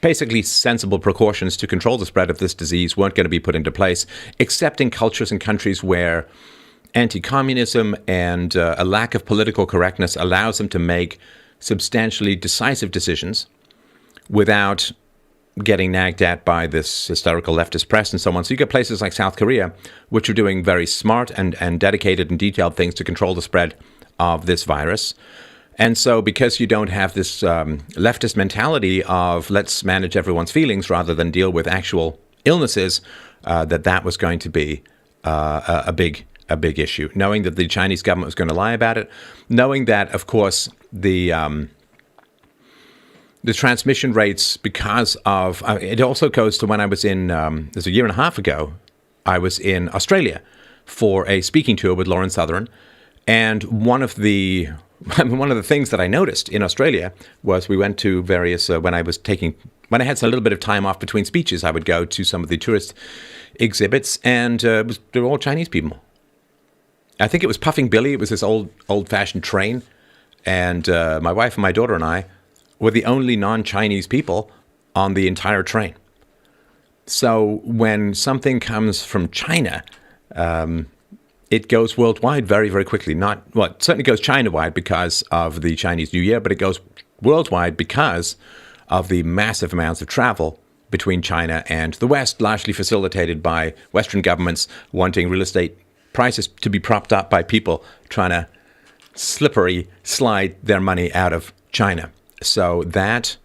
S1: basically sensible precautions to control the spread of this disease weren't going to be put into place, except in cultures and countries where anti-communism and a lack of political correctness allows them to make substantially decisive decisions without getting nagged at by this hysterical leftist press and so on. So you get places like South Korea, which are doing very smart and dedicated and detailed things to control the spread of this virus. And so because you don't have this leftist mentality of let's manage everyone's feelings rather than deal with actual illnesses, that was going to be a big issue. Knowing that the Chinese government was going to lie about it, knowing that, of course, the transmission rates because of it also goes to when I was in it was a year and a half ago. I was in Australia for a speaking tour with Lauren Southern, and one of the things that I noticed in Australia was we went to various, when I had a little bit of time off between speeches, I would go to some of the tourist exhibits, and they were all Chinese people. I think it was Puffing Billy. It was this old-fashioned train, and my wife and my daughter and I were the only non-Chinese people on the entire train. So when something comes from China, it goes worldwide very, very quickly. It certainly goes China-wide because of the Chinese New Year, but it goes worldwide because of the massive amounts of travel between China and the West, largely facilitated by Western governments wanting real estate prices to be propped up by people trying to slippery slide their money out of China. So that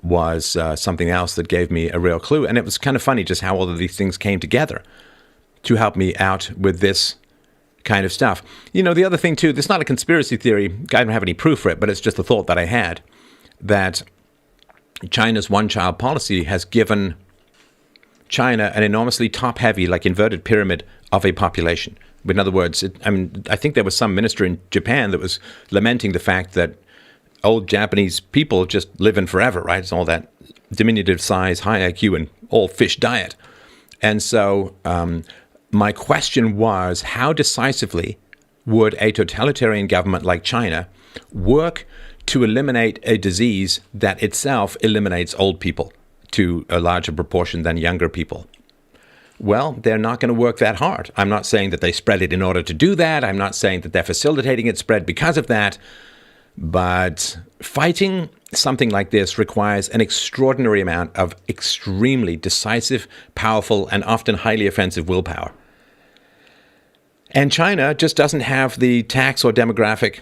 S1: was something else that gave me a real clue. And it was kind of funny just how all of these things came together to help me out with this kind of stuff. You know, the other thing, too, this is not a conspiracy theory. I don't have any proof for it, but it's just a thought that I had, that China's one-child policy has given China an enormously top-heavy, like inverted pyramid of a population. In other words, I think there was some minister in Japan that was lamenting the fact that old Japanese people just live in forever, right? It's all that diminutive size, high IQ, and all fish diet. And so my question was, how decisively would a totalitarian government like China work to eliminate a disease that itself eliminates old people to a larger proportion than younger people? Well, they're not going to work that hard. I'm not saying that they spread it in order to do that. I'm not saying that they're facilitating its spread because of that. But fighting something like this requires an extraordinary amount of extremely decisive, powerful, and often highly offensive willpower. And China just doesn't have the tax or demographic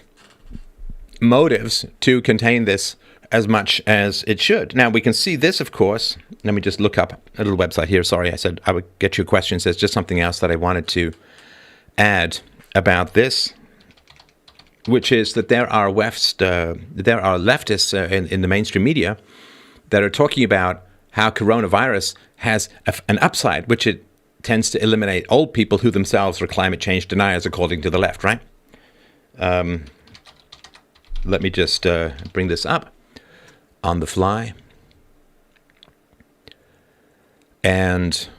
S1: motives to contain this as much as it should. Now, we can see this, of course. Let me just look up a little website here. Sorry, I said I would get you a question. There's just something else that I wanted to add about this, which is that there are leftists in the mainstream media that are talking about how coronavirus has an upside, which it tends to eliminate old people who themselves are climate change deniers, according to the left, right? Let me just bring this up on the fly. And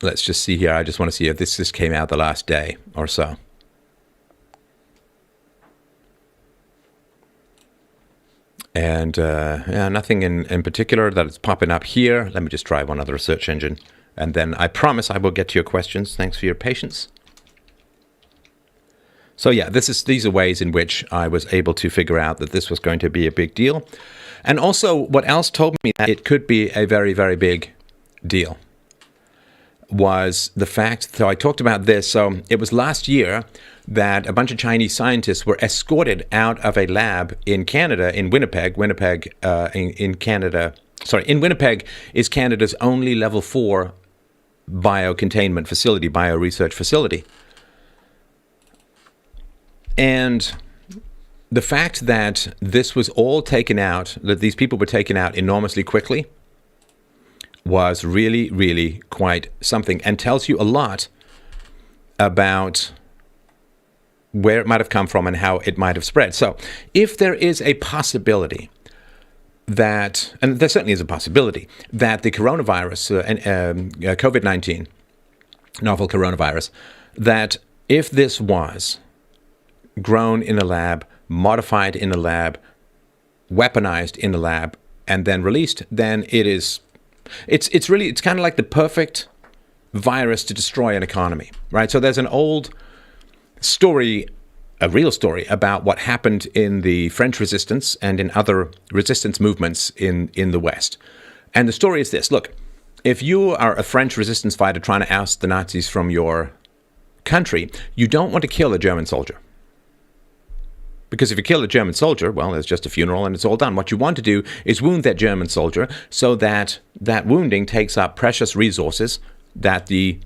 S1: let's just see here. I just want to see if this just came out the last day or so. And yeah, nothing in particular that is popping up here. Let me just try one other search engine. And then I promise I will get to your questions. Thanks for your patience. So yeah, these are ways in which I was able to figure out that this was going to be a big deal. And also, what else told me that it could be a very, very big deal was the fact, so I talked about this, so it was last year that a bunch of Chinese scientists were escorted out of a lab in Canada, in Winnipeg. In Winnipeg is Canada's only level 4 biocontainment facility, bioresearch facility. And the fact that this was all taken out, that these people were taken out enormously quickly, was really, really quite something, and tells you a lot about where it might have come from and how it might have spread. So if there is a possibility that, and there certainly is a possibility, that the coronavirus, COVID-19, novel coronavirus, that if this was grown in a lab, modified in a lab, weaponized in a lab, and then released, then it's kind of like the perfect virus to destroy an economy, right? So there's an old story, a real story, about what happened in the French resistance and in other resistance movements in the West. And the story is this. Look, if you are a French resistance fighter trying to oust the Nazis from your country, you don't want to kill a German soldier. Because if you kill a German soldier, well, it's just a funeral and it's all done. What you want to do is wound that German soldier so that that wounding takes up precious resources that the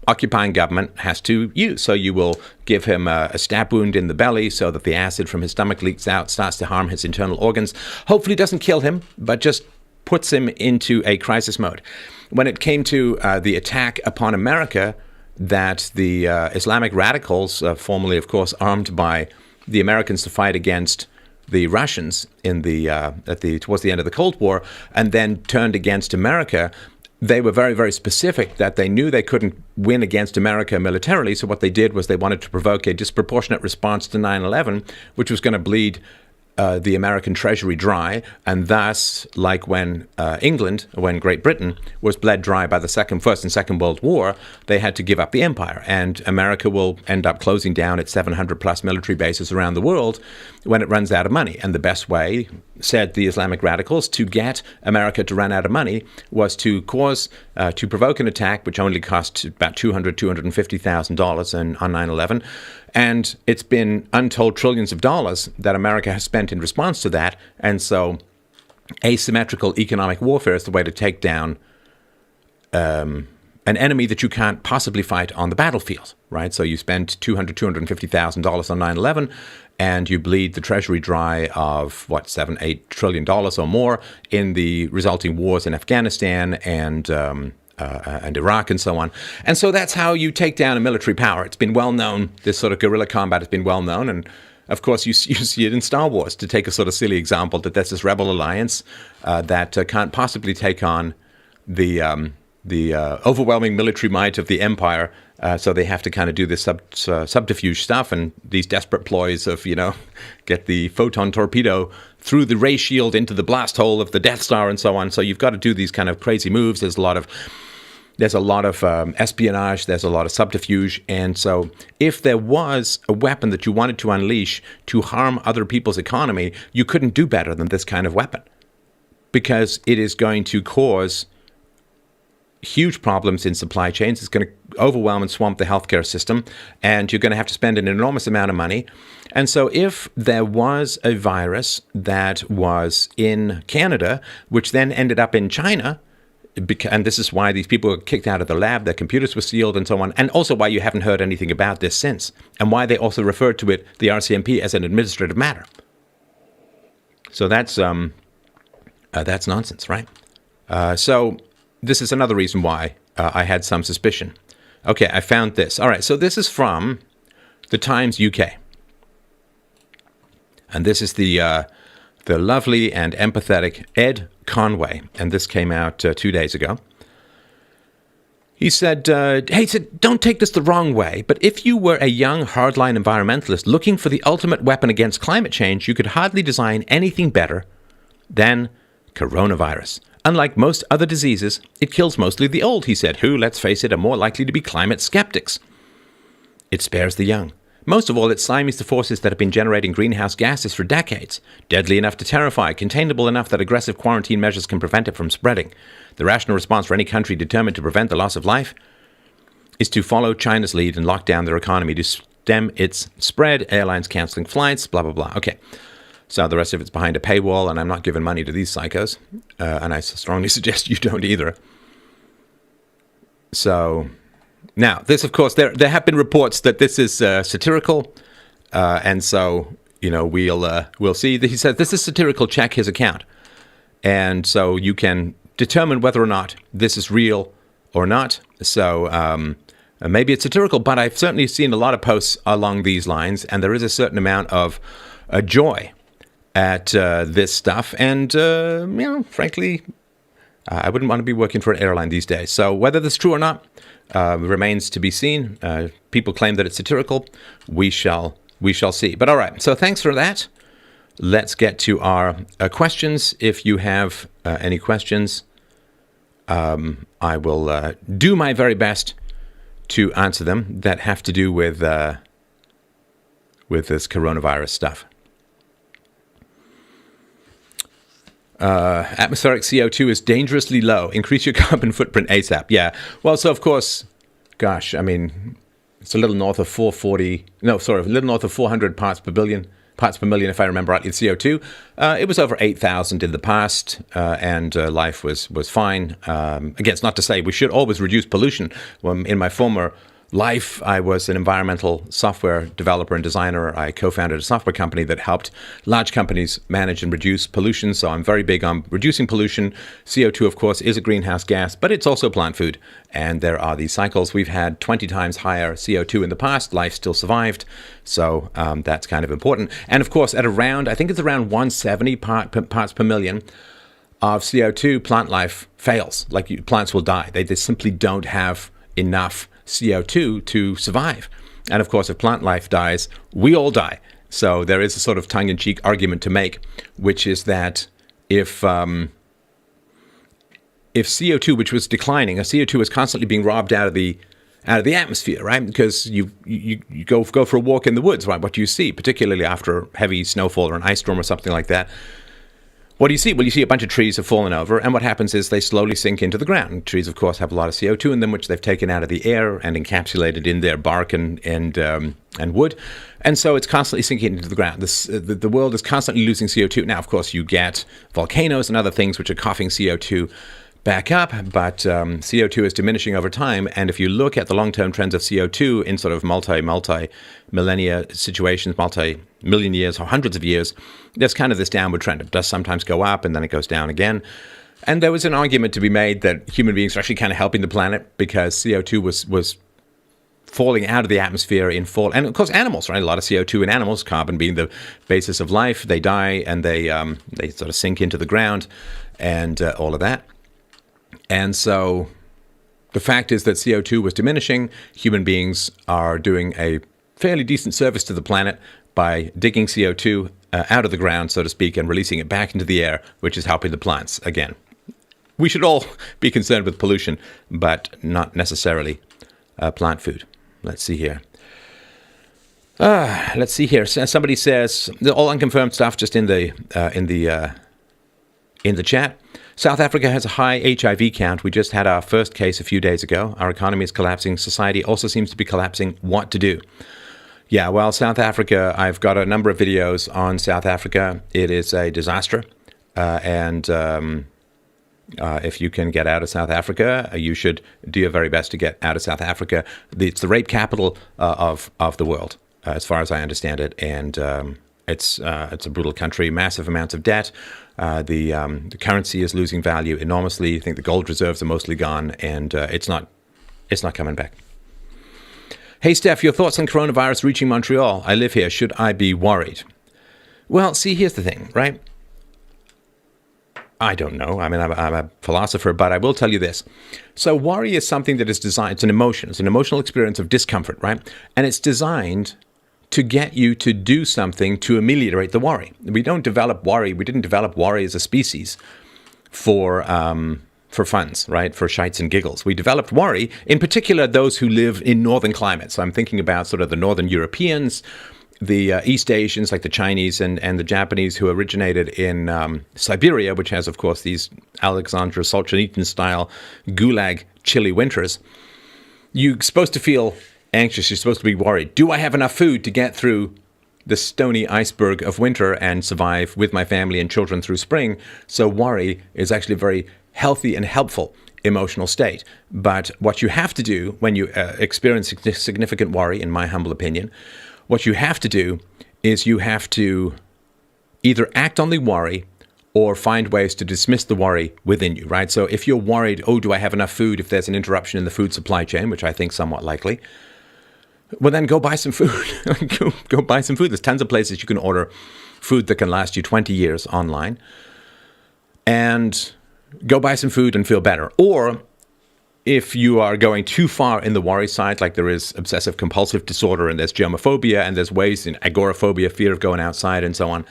S1: occupying government has to use. So you will give him a stab wound in the belly so that the acid from his stomach leaks out, starts to harm his internal organs. Hopefully doesn't kill him, but just puts him into a crisis mode. When it came to the attack upon America, that the Islamic radicals, formerly, of course, armed by the Americans to fight against the Russians in towards the end of the Cold War, and then turned against America, they were very, very specific that they knew they couldn't win against America militarily. So what they did was they wanted to provoke a disproportionate response to 9/11, which was going to bleed the American treasury dry, and thus, like when Great Britain was bled dry by the First and Second World War, they had to give up the empire, and America will end up closing down its 700 plus military bases around the world when it runs out of money. And the best way, said the Islamic radicals, to get America to run out of money was to provoke an attack which only cost about $250,000 on 9/11. And it's been untold trillions of dollars that America has spent in response to that. And so asymmetrical economic warfare is the way to take down an enemy that you can't possibly fight on the battlefield, right? So you spend $250,000 on 9/11, and you bleed the treasury dry of, $7-8 trillion or more in the resulting wars in Afghanistan and Iraq and so on. And so that's how you take down a military power. It's been well known, this sort of guerrilla combat has been well known. And of course, you see it in Star Wars, to take a sort of silly example, that there's this rebel alliance that can't possibly take on the overwhelming military might of the empire. So they have to kind of do this subterfuge stuff and these desperate ploys of, get the photon torpedo through the ray shield into the blast hole of the Death Star and so on. So you've got to do these kind of crazy moves. There's a lot of espionage. There's a lot of subterfuge. And so if there was a weapon that you wanted to unleash to harm other people's economy, you couldn't do better than this kind of weapon, because it is going to cause huge problems in supply chains. It's going to overwhelm and swamp the healthcare system, and you're going to have to spend an enormous amount of money. And so if there was a virus that was in Canada, which then ended up in China, and this is why these people were kicked out of the lab, their computers were sealed and so on, and also why you haven't heard anything about this since, and why they also referred to it, the RCMP, as an administrative matter. So that's nonsense, right? So this is another reason why I had some suspicion. Okay, I found this. All right, so this is from the Times UK. And this is the lovely and empathetic Ed Conway. And this came out 2 days ago. He said, don't take this the wrong way, but if you were a young hardline environmentalist looking for the ultimate weapon against climate change, you could hardly design anything better than coronavirus. Unlike most other diseases, it kills mostly the old, he said, who, let's face it, are more likely to be climate skeptics. It spares the young. Most of all, it stymies the forces that have been generating greenhouse gases for decades, deadly enough to terrify, containable enough that aggressive quarantine measures can prevent it from spreading. The rational response for any country determined to prevent the loss of life is to follow China's lead and lock down their economy to stem its spread, airlines canceling flights, blah, blah, blah. Okay, so the rest of it's behind a paywall, and I'm not giving money to these psychos, and I strongly suggest you don't either. So... now, this, of course, there have been reports that this is satirical, and so, we'll see. He said, this is satirical, check his account. And so you can determine whether or not this is real or not. So maybe it's satirical, but I've certainly seen a lot of posts along these lines, and there is a certain amount of joy at this stuff. And, frankly, I wouldn't want to be working for an airline these days. So whether this is true or not, remains to be seen. People claim that it's satirical. We shall see. But all right. So thanks for that. Let's get to our questions. If you have any questions, I will do my very best to answer them that have to do with this coronavirus stuff. Atmospheric CO2 is dangerously low. Increase your carbon footprint ASAP. Yeah. Well, so of course, gosh, I mean, it's a little north of 400 parts per million, if I remember rightly, CO2. It was over 8,000 in the past, and life was fine. Again, it's not to say we should always reduce pollution. In my former life, I was an environmental software developer and designer. I co-founded a software company that helped large companies manage and reduce pollution. So I'm very big on reducing pollution. CO2, of course, is a greenhouse gas, but it's also plant food. And there are these cycles. We've had 20 times higher CO2 in the past. Life still survived. So that's kind of important. And of course, I think it's around 170 parts per million of CO2, plant life fails. Like plants will die. They simply don't have enough CO2 to survive. And of course, if plant life dies, we all die. So there is a sort of tongue-in-cheek argument to make, which is that if CO2, which was declining, CO2 is constantly being robbed out of the atmosphere, right? Because you go for a walk in the woods, right? What do you see, particularly after heavy snowfall or an ice storm or something like that? What do you see? Well, you see a bunch of trees have fallen over, and what happens is they slowly sink into the ground. And trees, of course, have a lot of CO2 in them, which they've taken out of the air and encapsulated in their bark and wood. And so it's constantly sinking into the ground. The world is constantly losing CO2. Now, of course, you get volcanoes and other things which are coughing CO2 back up, but CO2 is diminishing over time. And if you look at the long-term trends of CO2 in sort of multi-millennia situations, multi-million years or hundreds of years, there's kind of this downward trend. It does sometimes go up and then it goes down again. And there was an argument to be made that human beings are actually kind of helping the planet because CO2 was falling out of the atmosphere in fall. And of course, animals, right? A lot of CO2 in animals, carbon being the basis of life. They die and they sort of sink into the ground and all of that. And so the fact is that CO2 was diminishing. Human beings are doing a fairly decent service to the planet by digging CO2 out of the ground, so to speak, and releasing it back into the air, which is helping the plants. Again, we should all be concerned with pollution, but not necessarily plant food. Let's see here. Somebody says, all unconfirmed stuff just in the chat. South Africa has a high HIV count. We just had our first case a few days ago. Our economy is collapsing. Society also seems to be collapsing. What to do? Yeah, well, South Africa, I've got a number of videos on South Africa. It is a disaster. And if you can get out of South Africa, you should do your very best to get out of South Africa. It's the rape capital of the world, as far as I understand it. And It's a brutal country, massive amounts of debt. The currency is losing value enormously. I think the gold reserves are mostly gone, and it's not coming back. Hey, Steph, your thoughts on coronavirus reaching Montreal? I live here. Should I be worried? Well, see, here's the thing, right? I don't know. I mean, I'm a philosopher, but I will tell you this. So worry is something that is designed, it's an emotion. It's an emotional experience of discomfort, right? And it's designed to get you to do something to ameliorate the worry. We don't develop worry. We didn't develop worry as a species for funds, right? For shites and giggles. We developed worry, in particular, those who live in northern climates. So I'm thinking about sort of the northern Europeans, the East Asians, like the Chinese and the Japanese, who originated in Siberia, which has, of course, these Alexander Solzhenitsyn-style gulag chilly winters. You're supposed to feel anxious. You're supposed to be worried. Do I have enough food to get through the stony iceberg of winter and survive with my family and children through spring? So worry is actually a very healthy and helpful emotional state. But what you have to do when you experience significant worry, in my humble opinion, what you have to do is you have to either act on the worry or find ways to dismiss the worry within you, right? So if you're worried, oh, do I have enough food if there's an interruption in the food supply chain, which I think is somewhat likely, well, then go buy some food. go buy some food. There's tons of places you can order food that can last you 20 years online. And go buy some food and feel better. Or if you are going too far in the worry side, like there is obsessive compulsive disorder and there's germophobia and there's ways in agoraphobia, fear of going outside and so on,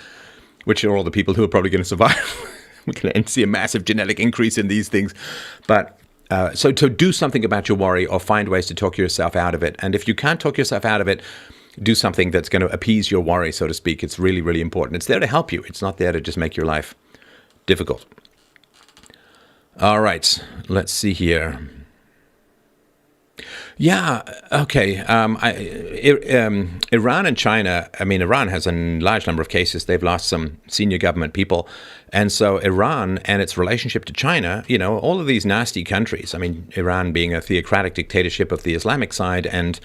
S1: which are all the people who are probably going to survive. We're going to see a massive genetic increase in these things. But so to do something about your worry or find ways to talk yourself out of it. And if you can't talk yourself out of it, do something that's going to appease your worry, so to speak. It's really, really important. It's there to help you. It's not there to just make your life difficult. All right. Let's see here. Yeah, okay. Iran and China, I mean, Iran has a large number of cases. They've lost some senior government people. And so Iran and its relationship to China, you know, all of these nasty countries, I mean, Iran being a theocratic dictatorship of the Islamic side and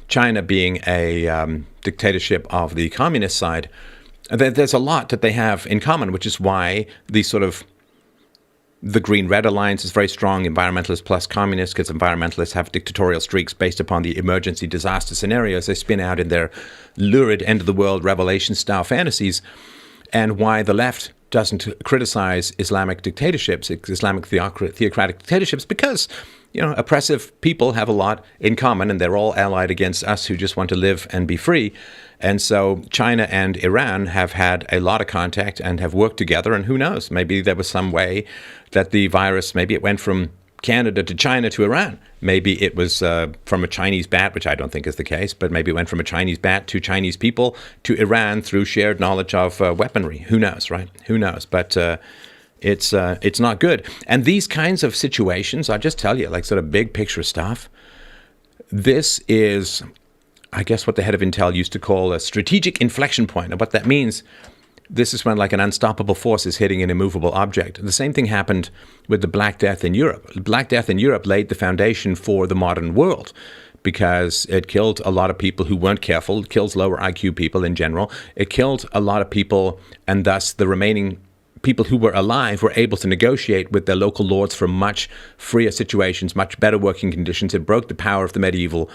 S1: China being a dictatorship of the communist side, there's a lot that they have in common, which is why these sort of the Green-Red Alliance is very strong, environmentalists plus communists, because environmentalists have dictatorial streaks based upon the emergency disaster scenarios they spin out in their lurid end-of-the-world revelation-style fantasies, and why the left doesn't criticize Islamic dictatorships, Islamic theocratic dictatorships, because, you know, oppressive people have a lot in common, and they're all allied against us who just want to live and be free. And so China and Iran have had a lot of contact and have worked together. And who knows, maybe there was some way that the virus, maybe it went from Canada to China to Iran. Maybe it was from a Chinese bat, which I don't think is the case, but maybe it went from a Chinese bat to Chinese people to Iran through shared knowledge of weaponry. Who knows, right? Who knows? But it's not good. And these kinds of situations, I'll just tell you, like sort of big picture stuff, this is, I guess, what the head of Intel used to call a strategic inflection point. And what that means, this is when like an unstoppable force is hitting an immovable object. The same thing happened with the Black Death in Europe. The Black Death in Europe laid the foundation for the modern world because it killed a lot of people who weren't careful. It kills lower IQ people in general. It killed a lot of people, and thus the remaining people who were alive were able to negotiate with their local lords for much freer situations, much better working conditions. It broke the power of the medieval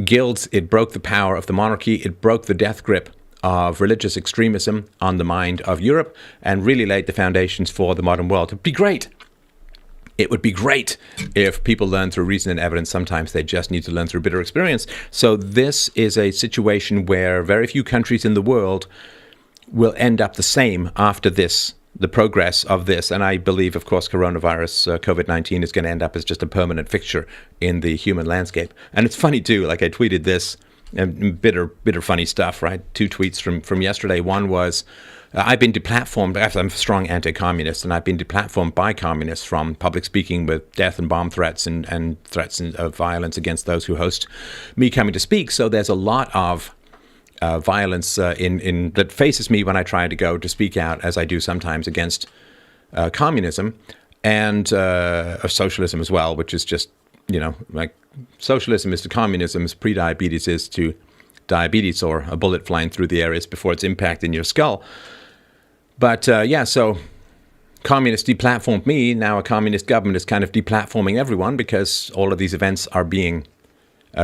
S1: guilds. It broke the power of the monarchy. It broke the death grip of religious extremism on the mind of Europe and really laid the foundations for the modern world. It'd be great. It would be great if people learn through reason and evidence. Sometimes they just need to learn through bitter experience. So this is a situation where very few countries in the world will end up the same after this, the progress of this. And I believe, of course, coronavirus, COVID-19 is going to end up as just a permanent fixture in the human landscape. And it's funny, too, like I tweeted this, and bitter funny stuff, right? 2 tweets from yesterday. One was, I've been deplatformed. I'm a strong anti-communist, and I've been deplatformed by communists from public speaking with death and bomb threats and threats of violence against those who host me coming to speak. So there's a lot of violence in that faces me when I try to go to speak out, as I do sometimes, against communism and socialism as well, which is just, you know, like socialism is to communism as pre-diabetes is to diabetes or a bullet flying through the areas before its impact in your skull. But so communists deplatformed me. Now a communist government is kind of deplatforming everyone because all of these events are being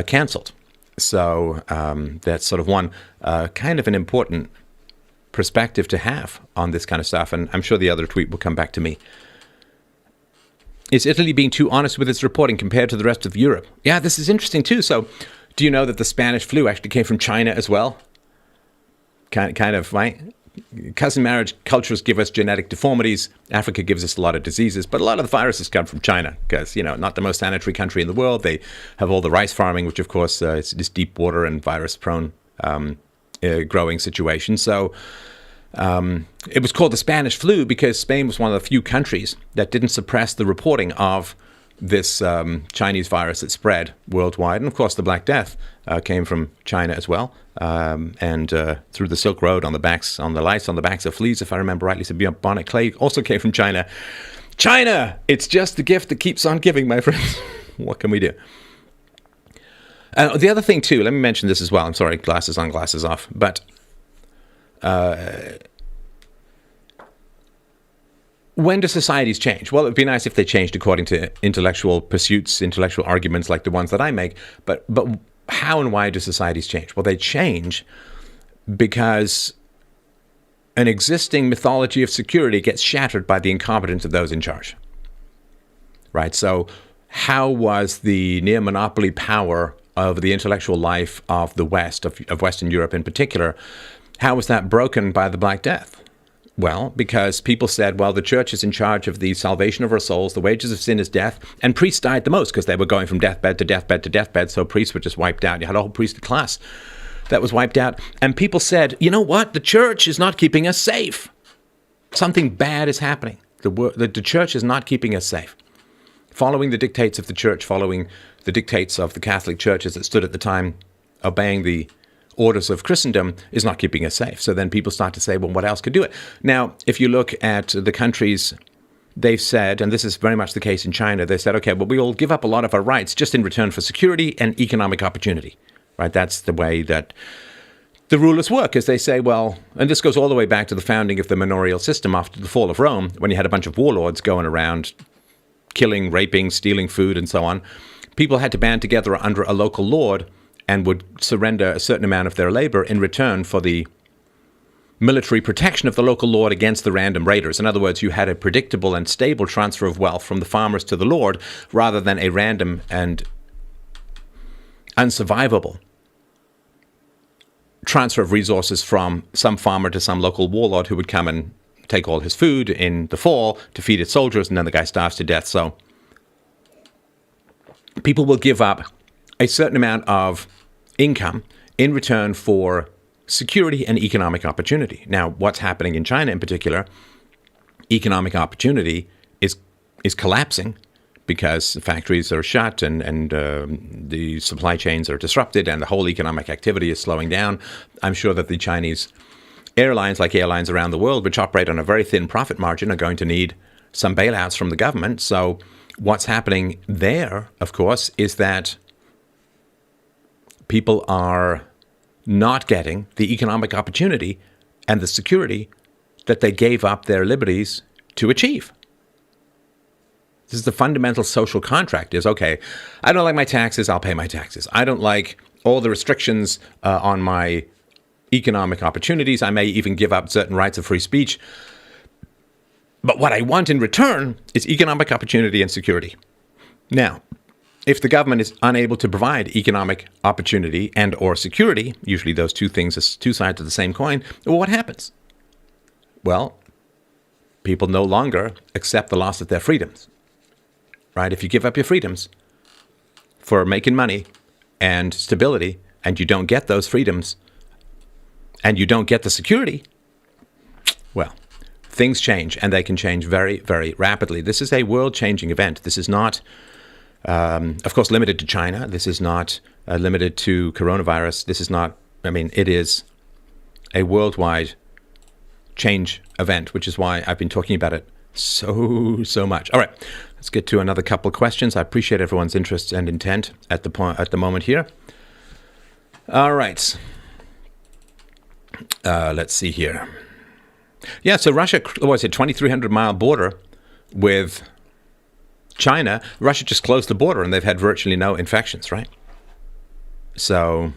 S1: cancelled. So that's sort of one kind of an important perspective to have on this kind of stuff. And I'm sure the other tweet will come back to me. Is Italy being too honest with its reporting compared to the rest of Europe? Yeah, this is interesting too. So do you know that the Spanish flu actually came from China as well? Kind of, right? Cousin marriage cultures give us genetic deformities. Africa gives us a lot of diseases, but a lot of the viruses come from China because, not the most sanitary country in the world. They have all the rice farming, which of course is deep water and virus prone growing situation. So it was called the Spanish flu because Spain was one of the few countries that didn't suppress the reporting of this Chinese virus that spread worldwide. And of course, the Black Death came from China as well. And through the Silk Road on the lights on the backs of fleas, if I remember rightly, so bubonic plague also came from China. China! It's just the gift that keeps on giving, my friends. What can we do? The other thing, too, let me mention this as well. I'm sorry, glasses on, glasses off. But when do societies change? Well, it would be nice if they changed according to intellectual pursuits, intellectual arguments like the ones that I make. But how and why do societies change? Well, they change because an existing mythology of security gets shattered by the incompetence of those in charge. Right? So how was the near monopoly power of the intellectual life of the West, of Western Europe in particular, how was that broken by the Black Death? Well, because people said, well, the church is in charge of the salvation of our souls, the wages of sin is death, and priests died the most because they were going from deathbed to deathbed to deathbed, so priests were just wiped out. You had a whole priestly class that was wiped out, and people said, you know what, the church is not keeping us safe. Something bad is happening. The church is not keeping us safe. Following the dictates of the church, following the dictates of the Catholic churches that stood at the time, obeying the orders of Christendom is not keeping us safe. So then people start to say, well, what else could do it? Now, if you look at the countries, they've said, and this is very much the case in China, they said, okay, well, we will give up a lot of our rights just in return for security and economic opportunity, right? That's the way that the rulers work, as they say, well, and this goes all the way back to the founding of the manorial system after the fall of Rome, when you had a bunch of warlords going around killing, raping, stealing food, and so on. People had to band together under a local lord and would surrender a certain amount of their labor in return for the military protection of the local lord against the random raiders. In other words, you had a predictable and stable transfer of wealth from the farmers to the lord rather than a random and unsurvivable transfer of resources from some farmer to some local warlord who would come and take all his food in the fall to feed its soldiers, and then the guy starves to death. So people will give up a certain amount of income in return for security and economic opportunity. Now, what's happening in China in particular, economic opportunity is collapsing because factories are shut and the supply chains are disrupted and the whole economic activity is slowing down. I'm sure that the Chinese airlines, like airlines around the world, which operate on a very thin profit margin, are going to need some bailouts from the government. So what's happening there, of course, is that people are not getting the economic opportunity and the security that they gave up their liberties to achieve. This is the fundamental social contract is, okay, I don't like my taxes, I'll pay my taxes. I don't like all the restrictions on my economic opportunities. I may even give up certain rights of free speech. But what I want in return is economic opportunity and security. Now, if the government is unable to provide economic opportunity and or security, usually those two things are two sides of the same coin, well, what happens? Well, people no longer accept the loss of their freedoms, right? If you give up your freedoms for making money and stability and you don't get those freedoms and you don't get the security, well, things change, and they can change very, very rapidly. This is a world-changing event. This is not, of course, limited to China. This is not limited to coronavirus. This is not, it is a worldwide change event, which is why I've been talking about it so much. All right, let's get to another couple of questions. I appreciate everyone's interest and intent at the moment here. All right. Let's see here. Yeah, so Russia, what was it, 2,300-mile border with China. Russia just closed the border, and they've had virtually no infections, right? So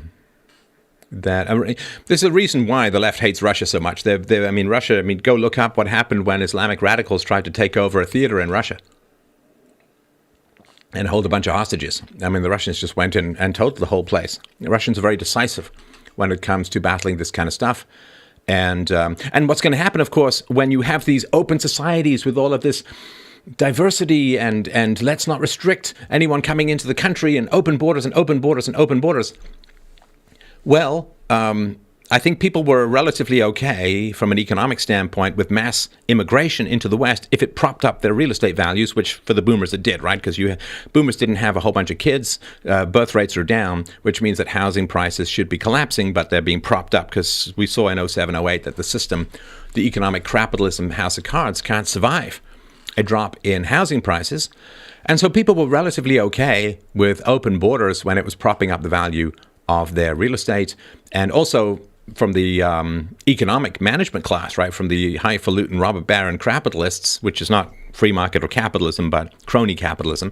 S1: there's a reason why the left hates Russia so much. Russia, go look up what happened when Islamic radicals tried to take over a theater in Russia and hold a bunch of hostages. The Russians just went in and totaled the whole place. The Russians are very decisive when it comes to battling this kind of stuff. And what's going to happen, of course, when you have these open societies with all of this diversity and let's not restrict anyone coming into the country and open borders and open borders and open borders. Well, I think people were relatively okay from an economic standpoint with mass immigration into the West if it propped up their real estate values, which for the boomers it did, right? Because boomers didn't have a whole bunch of kids. Birth rates are down, which means that housing prices should be collapsing, but they're being propped up because we saw in 07, 08 that the system, the economic capitalism house of cards, can't survive a drop in housing prices. And so people were relatively okay with open borders when it was propping up the value of their real estate, and also from the economic management class, right, from the highfalutin robber baron capitalists, which is not free market or capitalism, but crony capitalism.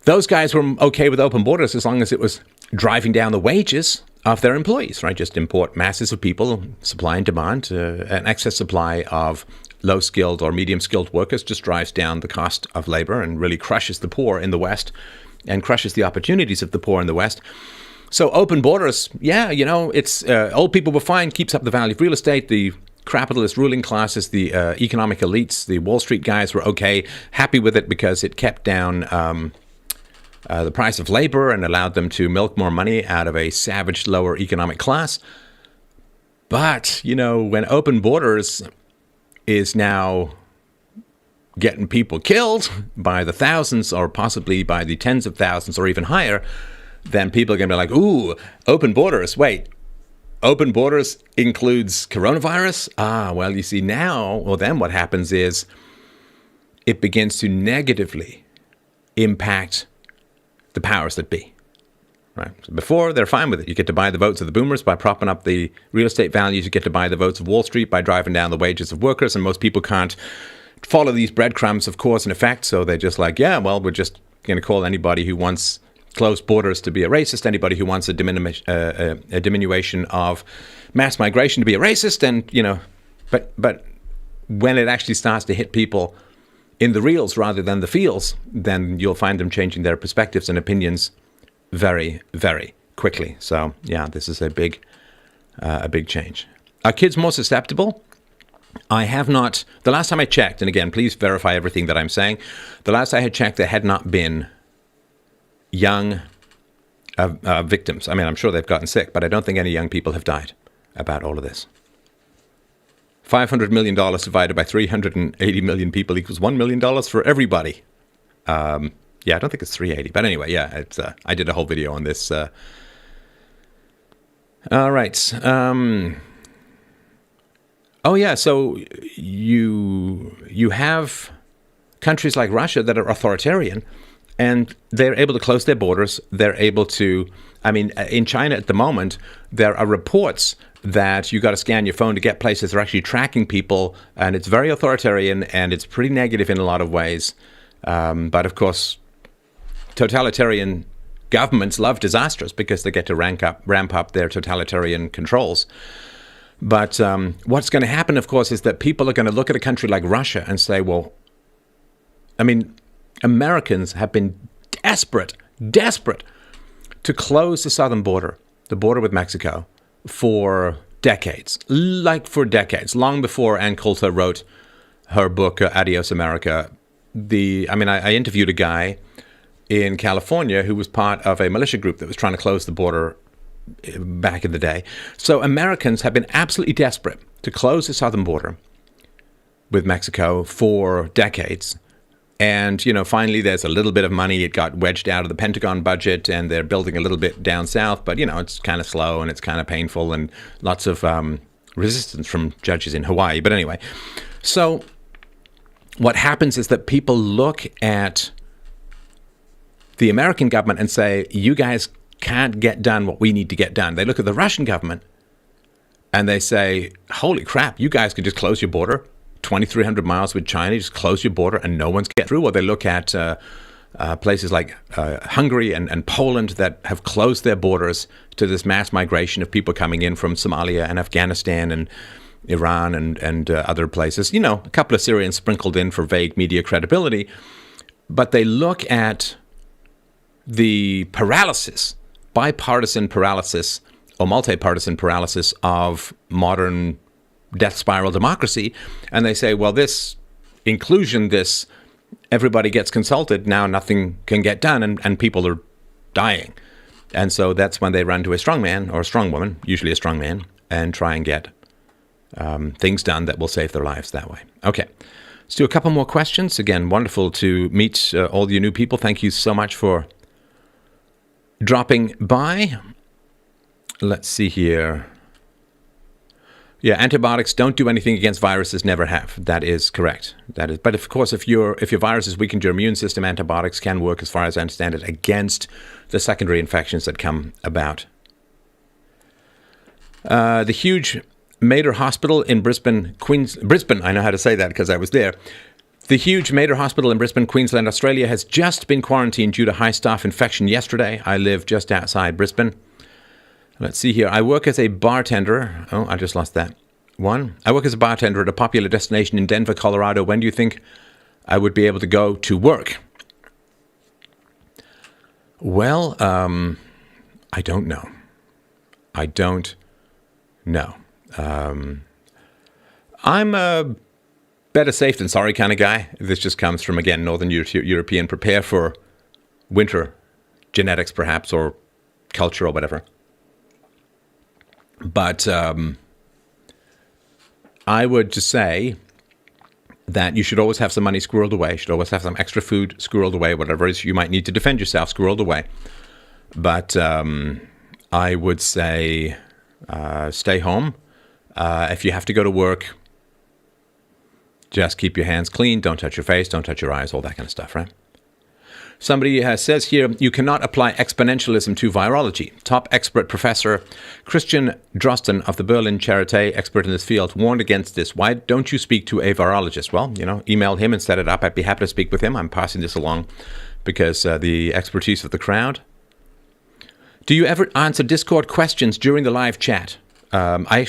S1: Those guys were okay with open borders as long as it was driving down the wages of their employees, right? Just import masses of people, supply and demand, an excess supply of low-skilled or medium-skilled workers just drives down the cost of labor and really crushes the poor in the West and crushes the opportunities of the poor in the West. So open borders, it's old people were fine, keeps up the value of real estate. The capitalist ruling classes, the economic elites, the Wall Street guys were okay, happy with it because it kept down the price of labor and allowed them to milk more money out of a savage lower economic class. But, when open borders is now getting people killed by the thousands or possibly by the tens of thousands or even higher, then people are going to be like, ooh, open borders. Wait, open borders includes coronavirus? Well, you see now, then what happens is it begins to negatively impact the powers that be. Right. So before, they're fine with it. You get to buy the votes of the boomers by propping up the real estate values. You get to buy the votes of Wall Street by driving down the wages of workers. And most people can't follow these breadcrumbs of cause and effect. So they're just like, yeah, well, we're just going to call anybody who wants closed borders to be a racist, anybody who wants a diminution of mass migration to be a racist. And, but when it actually starts to hit people in the reals rather than the feels, then you'll find them changing their perspectives and opinions very, very quickly. So, yeah, this is a big change. Are kids more susceptible? I have not. The last time I checked, and again, please verify everything that I'm saying. The last I had checked, there had not been young victims. I'm sure they've gotten sick, but I don't think any young people have died about all of this. $500 million divided by 380 million people equals $1 million for everybody. I don't think it's 380, but anyway, it's. I did a whole video on this. All right. So you have countries like Russia that are authoritarian, and they're able to close their borders. They're able to, in China at the moment, there are reports that you got to scan your phone to get places. They're actually tracking people, and it's very authoritarian, and it's pretty negative in a lot of ways. But of course, totalitarian governments love disasters because they get to ramp up their totalitarian controls. But what's going to happen, of course, is that people are going to look at a country like Russia and say, well, Americans have been desperate to close the southern border, the border with Mexico, for decades, long before Ann Coulter wrote her book, Adios America. I interviewed a guy in California who was part of a militia group that was trying to close the border back in the day. So Americans have been absolutely desperate to close the southern border with Mexico for decades. And, finally, there's a little bit of money. It got wedged out of the Pentagon budget, and they're building a little bit down south. But, it's kind of slow, and it's kind of painful, and lots of resistance from judges in Hawaii. But anyway, so what happens is that people look at the American government and say, you guys can't get done what we need to get done. They look at the Russian government and they say, holy crap, you guys can just close your border 2,300 miles with China, just close your border and no one's getting through. Or they look at places like Hungary and Poland that have closed their borders to this mass migration of people coming in from Somalia and Afghanistan and Iran and other places. A couple of Syrians sprinkled in for vague media credibility. But they look at the paralysis, bipartisan paralysis or multi-partisan paralysis of modern death spiral democracy, and they say, well, this inclusion, this everybody gets consulted, now nothing can get done, and people are dying. And so that's when they run to a strong man or a strong woman, usually a strong man, and try and get things done that will save their lives that way. Okay, let's do a couple more questions. Again, wonderful to meet all you new people. Thank you so much for dropping by. Let's see here. Yeah, antibiotics don't do anything against viruses, never have. That is correct. But of course, if your virus has weakened your immune system, antibiotics can work, as far as I understand it, against the secondary infections that come about. The huge Mater Hospital in Brisbane, I know how to say that because I was there. The huge Mater Hospital in Brisbane, Queensland, Australia, has just been quarantined due to high staff infection yesterday. I live just outside Brisbane. Let's see here. I work as a bartender. Oh, I just lost that one. I work as a bartender at a popular destination in Denver, Colorado. When do you think I would be able to go to work? Well, I don't know. I'm a better safe than sorry kind of guy. This just comes from, again, Northern European, prepare for winter genetics, perhaps, or culture or whatever. But I would just say that you should always have some money squirreled away. You should always have some extra food squirreled away, whatever it is you might need to defend yourself, squirreled away. But I would say stay home. If you have to go to work, just keep your hands clean. Don't touch your face. Don't touch your eyes, all that kind of stuff, right? Somebody says here, you cannot apply exponentialism to virology. Top expert professor Christian Drosten of the Berlin Charité, expert in this field, warned against this. Why don't you speak to a virologist? Well, email him and set it up. I'd be happy to speak with him. I'm passing this along because the expertise of the crowd. Do you ever answer Discord questions during the live chat? I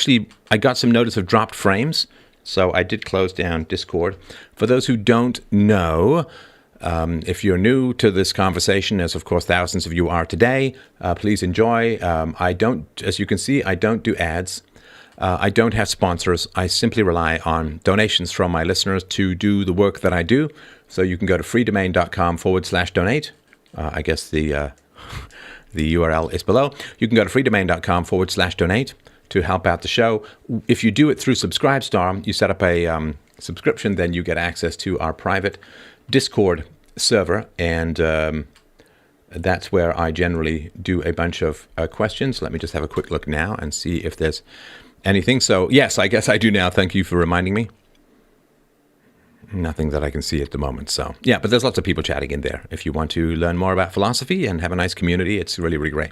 S1: got some notice of dropped frames, so I did close down Discord. For those who don't know, if you're new to this conversation, as of course thousands of you are today, please enjoy. As you can see, I don't do ads. I don't have sponsors. I simply rely on donations from my listeners to do the work that I do. So you can go to freedomain.com/donate. I guess the URL is below. You can go to freedomain.com/donate to help out the show. If you do it through Subscribestar, you set up a subscription, then you get access to our private Discord server, and that's where I generally do a bunch of questions. Let me just have a quick look now and see if there's anything. So yes, I guess I do now. Thank you for reminding me. Nothing that I can see at the moment. So yeah, but there's lots of people chatting in there. If you want to learn more about philosophy and have a nice community, it's really, really great.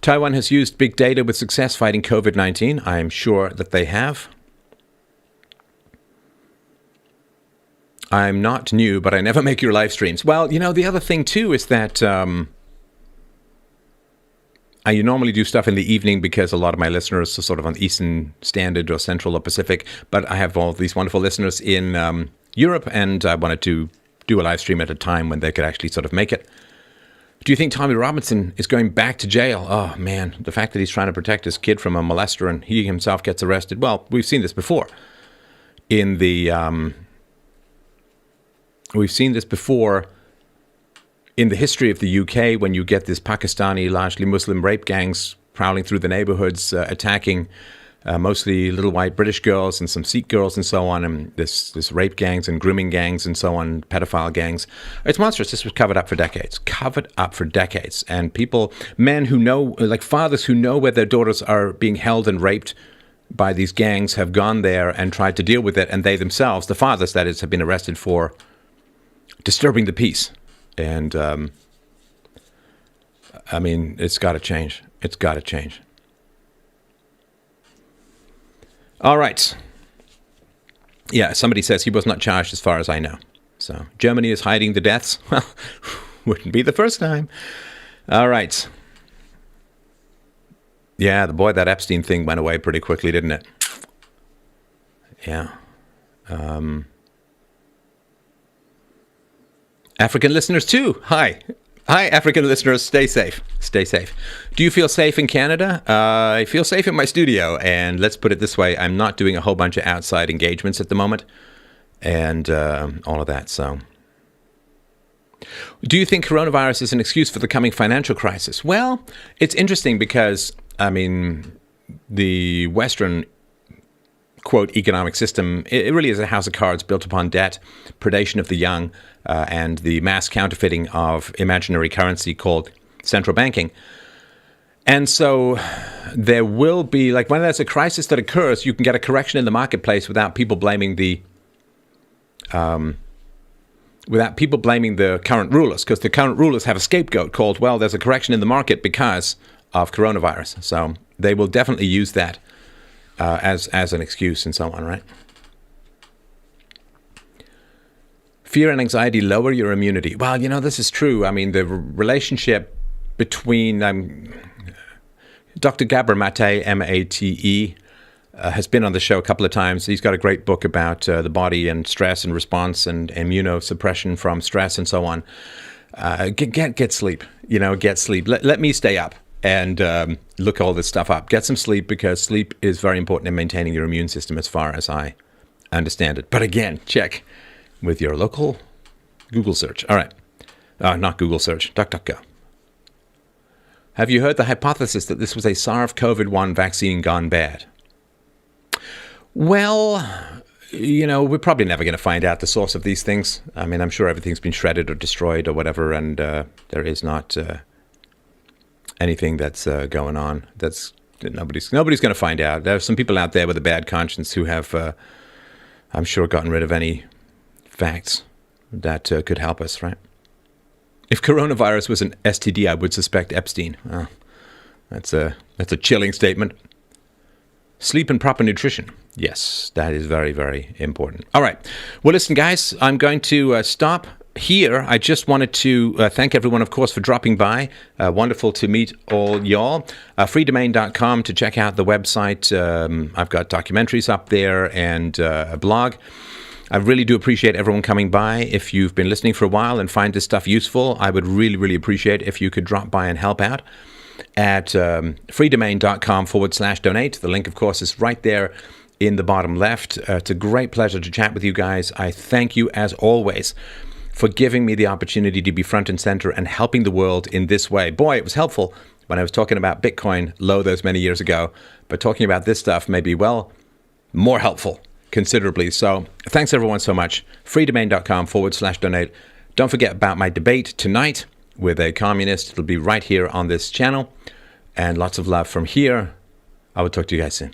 S1: Taiwan has used big data with success fighting COVID-19. I'm sure that they have. I'm not new, but I never make your live streams. Well, the other thing, too, is that I normally do stuff in the evening because a lot of my listeners are sort of on Eastern Standard or Central or Pacific, but I have all these wonderful listeners in Europe, and I wanted to do a live stream at a time when they could actually sort of make it. Do you think Tommy Robinson is going back to jail? Oh, man, the fact that he's trying to protect his kid from a molester and he himself gets arrested. Well, we've seen this before in the... We've seen this before in the history of the UK when you get this Pakistani, largely Muslim rape gangs prowling through the neighborhoods, attacking mostly little white British girls and some Sikh girls and so on, and this rape gangs and grooming gangs and so on, pedophile gangs. It's monstrous. This was covered up for decades. And people, men who know, like fathers who know where their daughters are being held and raped by these gangs, have gone there and tried to deal with it, and they themselves, the fathers that is, have been arrested for disturbing the peace. And I mean, it's got to change. It's got to change. All right. Yeah, somebody says he was not charged as far as I know. So Germany is hiding the deaths. Well, wouldn't be the first time. All right. Yeah, that Epstein thing went away pretty quickly, didn't it? Yeah. African listeners too. Hi, African listeners. Stay safe. Stay safe. Do you feel safe in Canada? I feel safe in my studio. And let's put it this way. I'm not doing a whole bunch of outside engagements at the moment. And all of that. So do you think coronavirus is an excuse for the coming financial crisis? Well, it's interesting because, I mean, the Western, quote, economic system, it really is a house of cards built upon debt, predation of the young, and the mass counterfeiting of imaginary currency called central banking. And so there will be, like, when there's a crisis that occurs, you can get a correction in the marketplace without people blaming the current rulers, because the current rulers have a scapegoat called, well, there's a correction in the market because of coronavirus. So they will definitely use that as an excuse and so on, right? Fear and anxiety lower your immunity. Well, this is true. I mean, the relationship between Dr. Gabor Mate, M-A-T-E, has been on the show a couple of times. He's got a great book about the body and stress and response and immunosuppression from stress and so on. Get sleep. Get sleep. Let me stay up and look all this stuff up. Get some sleep, because sleep is very important in maintaining your immune system as far as I understand it. But again, check with your local Google search. All right. Not Google search, DuckDuckGo. Have you heard the hypothesis that this was a SARS-CoV-1 vaccine gone bad? Well, we're probably never going to find out the source of these things. I mean, I'm sure everything's been shredded or destroyed or whatever, and there is not anything that's going on. Nobody's going to find out. There are some people out there with a bad conscience who have, I'm sure, gotten rid of any facts that could help us, right? If coronavirus was an STD, I would suspect Epstein. Oh, that's a chilling statement. Sleep and proper nutrition. Yes, that is very, very important. All right. Well, listen, guys, I'm going to stop here. I just wanted to thank everyone, of course, for dropping by. Wonderful to meet all y'all. Freedomain.com to check out the website. I've got documentaries up there and a blog. I really do appreciate everyone coming by. If you've been listening for a while and find this stuff useful, I would really, really appreciate if you could drop by and help out at freedomain.com/donate. The link, of course, is right there in the bottom left. It's a great pleasure to chat with you guys. I thank you, as always, for giving me the opportunity to be front and center and helping the world in this way. Boy, it was helpful when I was talking about Bitcoin low those many years ago, but talking about this stuff may be, well, more helpful considerably. So thanks everyone so much. freedomain.com/donate. Don't forget about my debate tonight with a communist. It'll be right here on this channel. And lots of love from here. I will talk to you guys soon.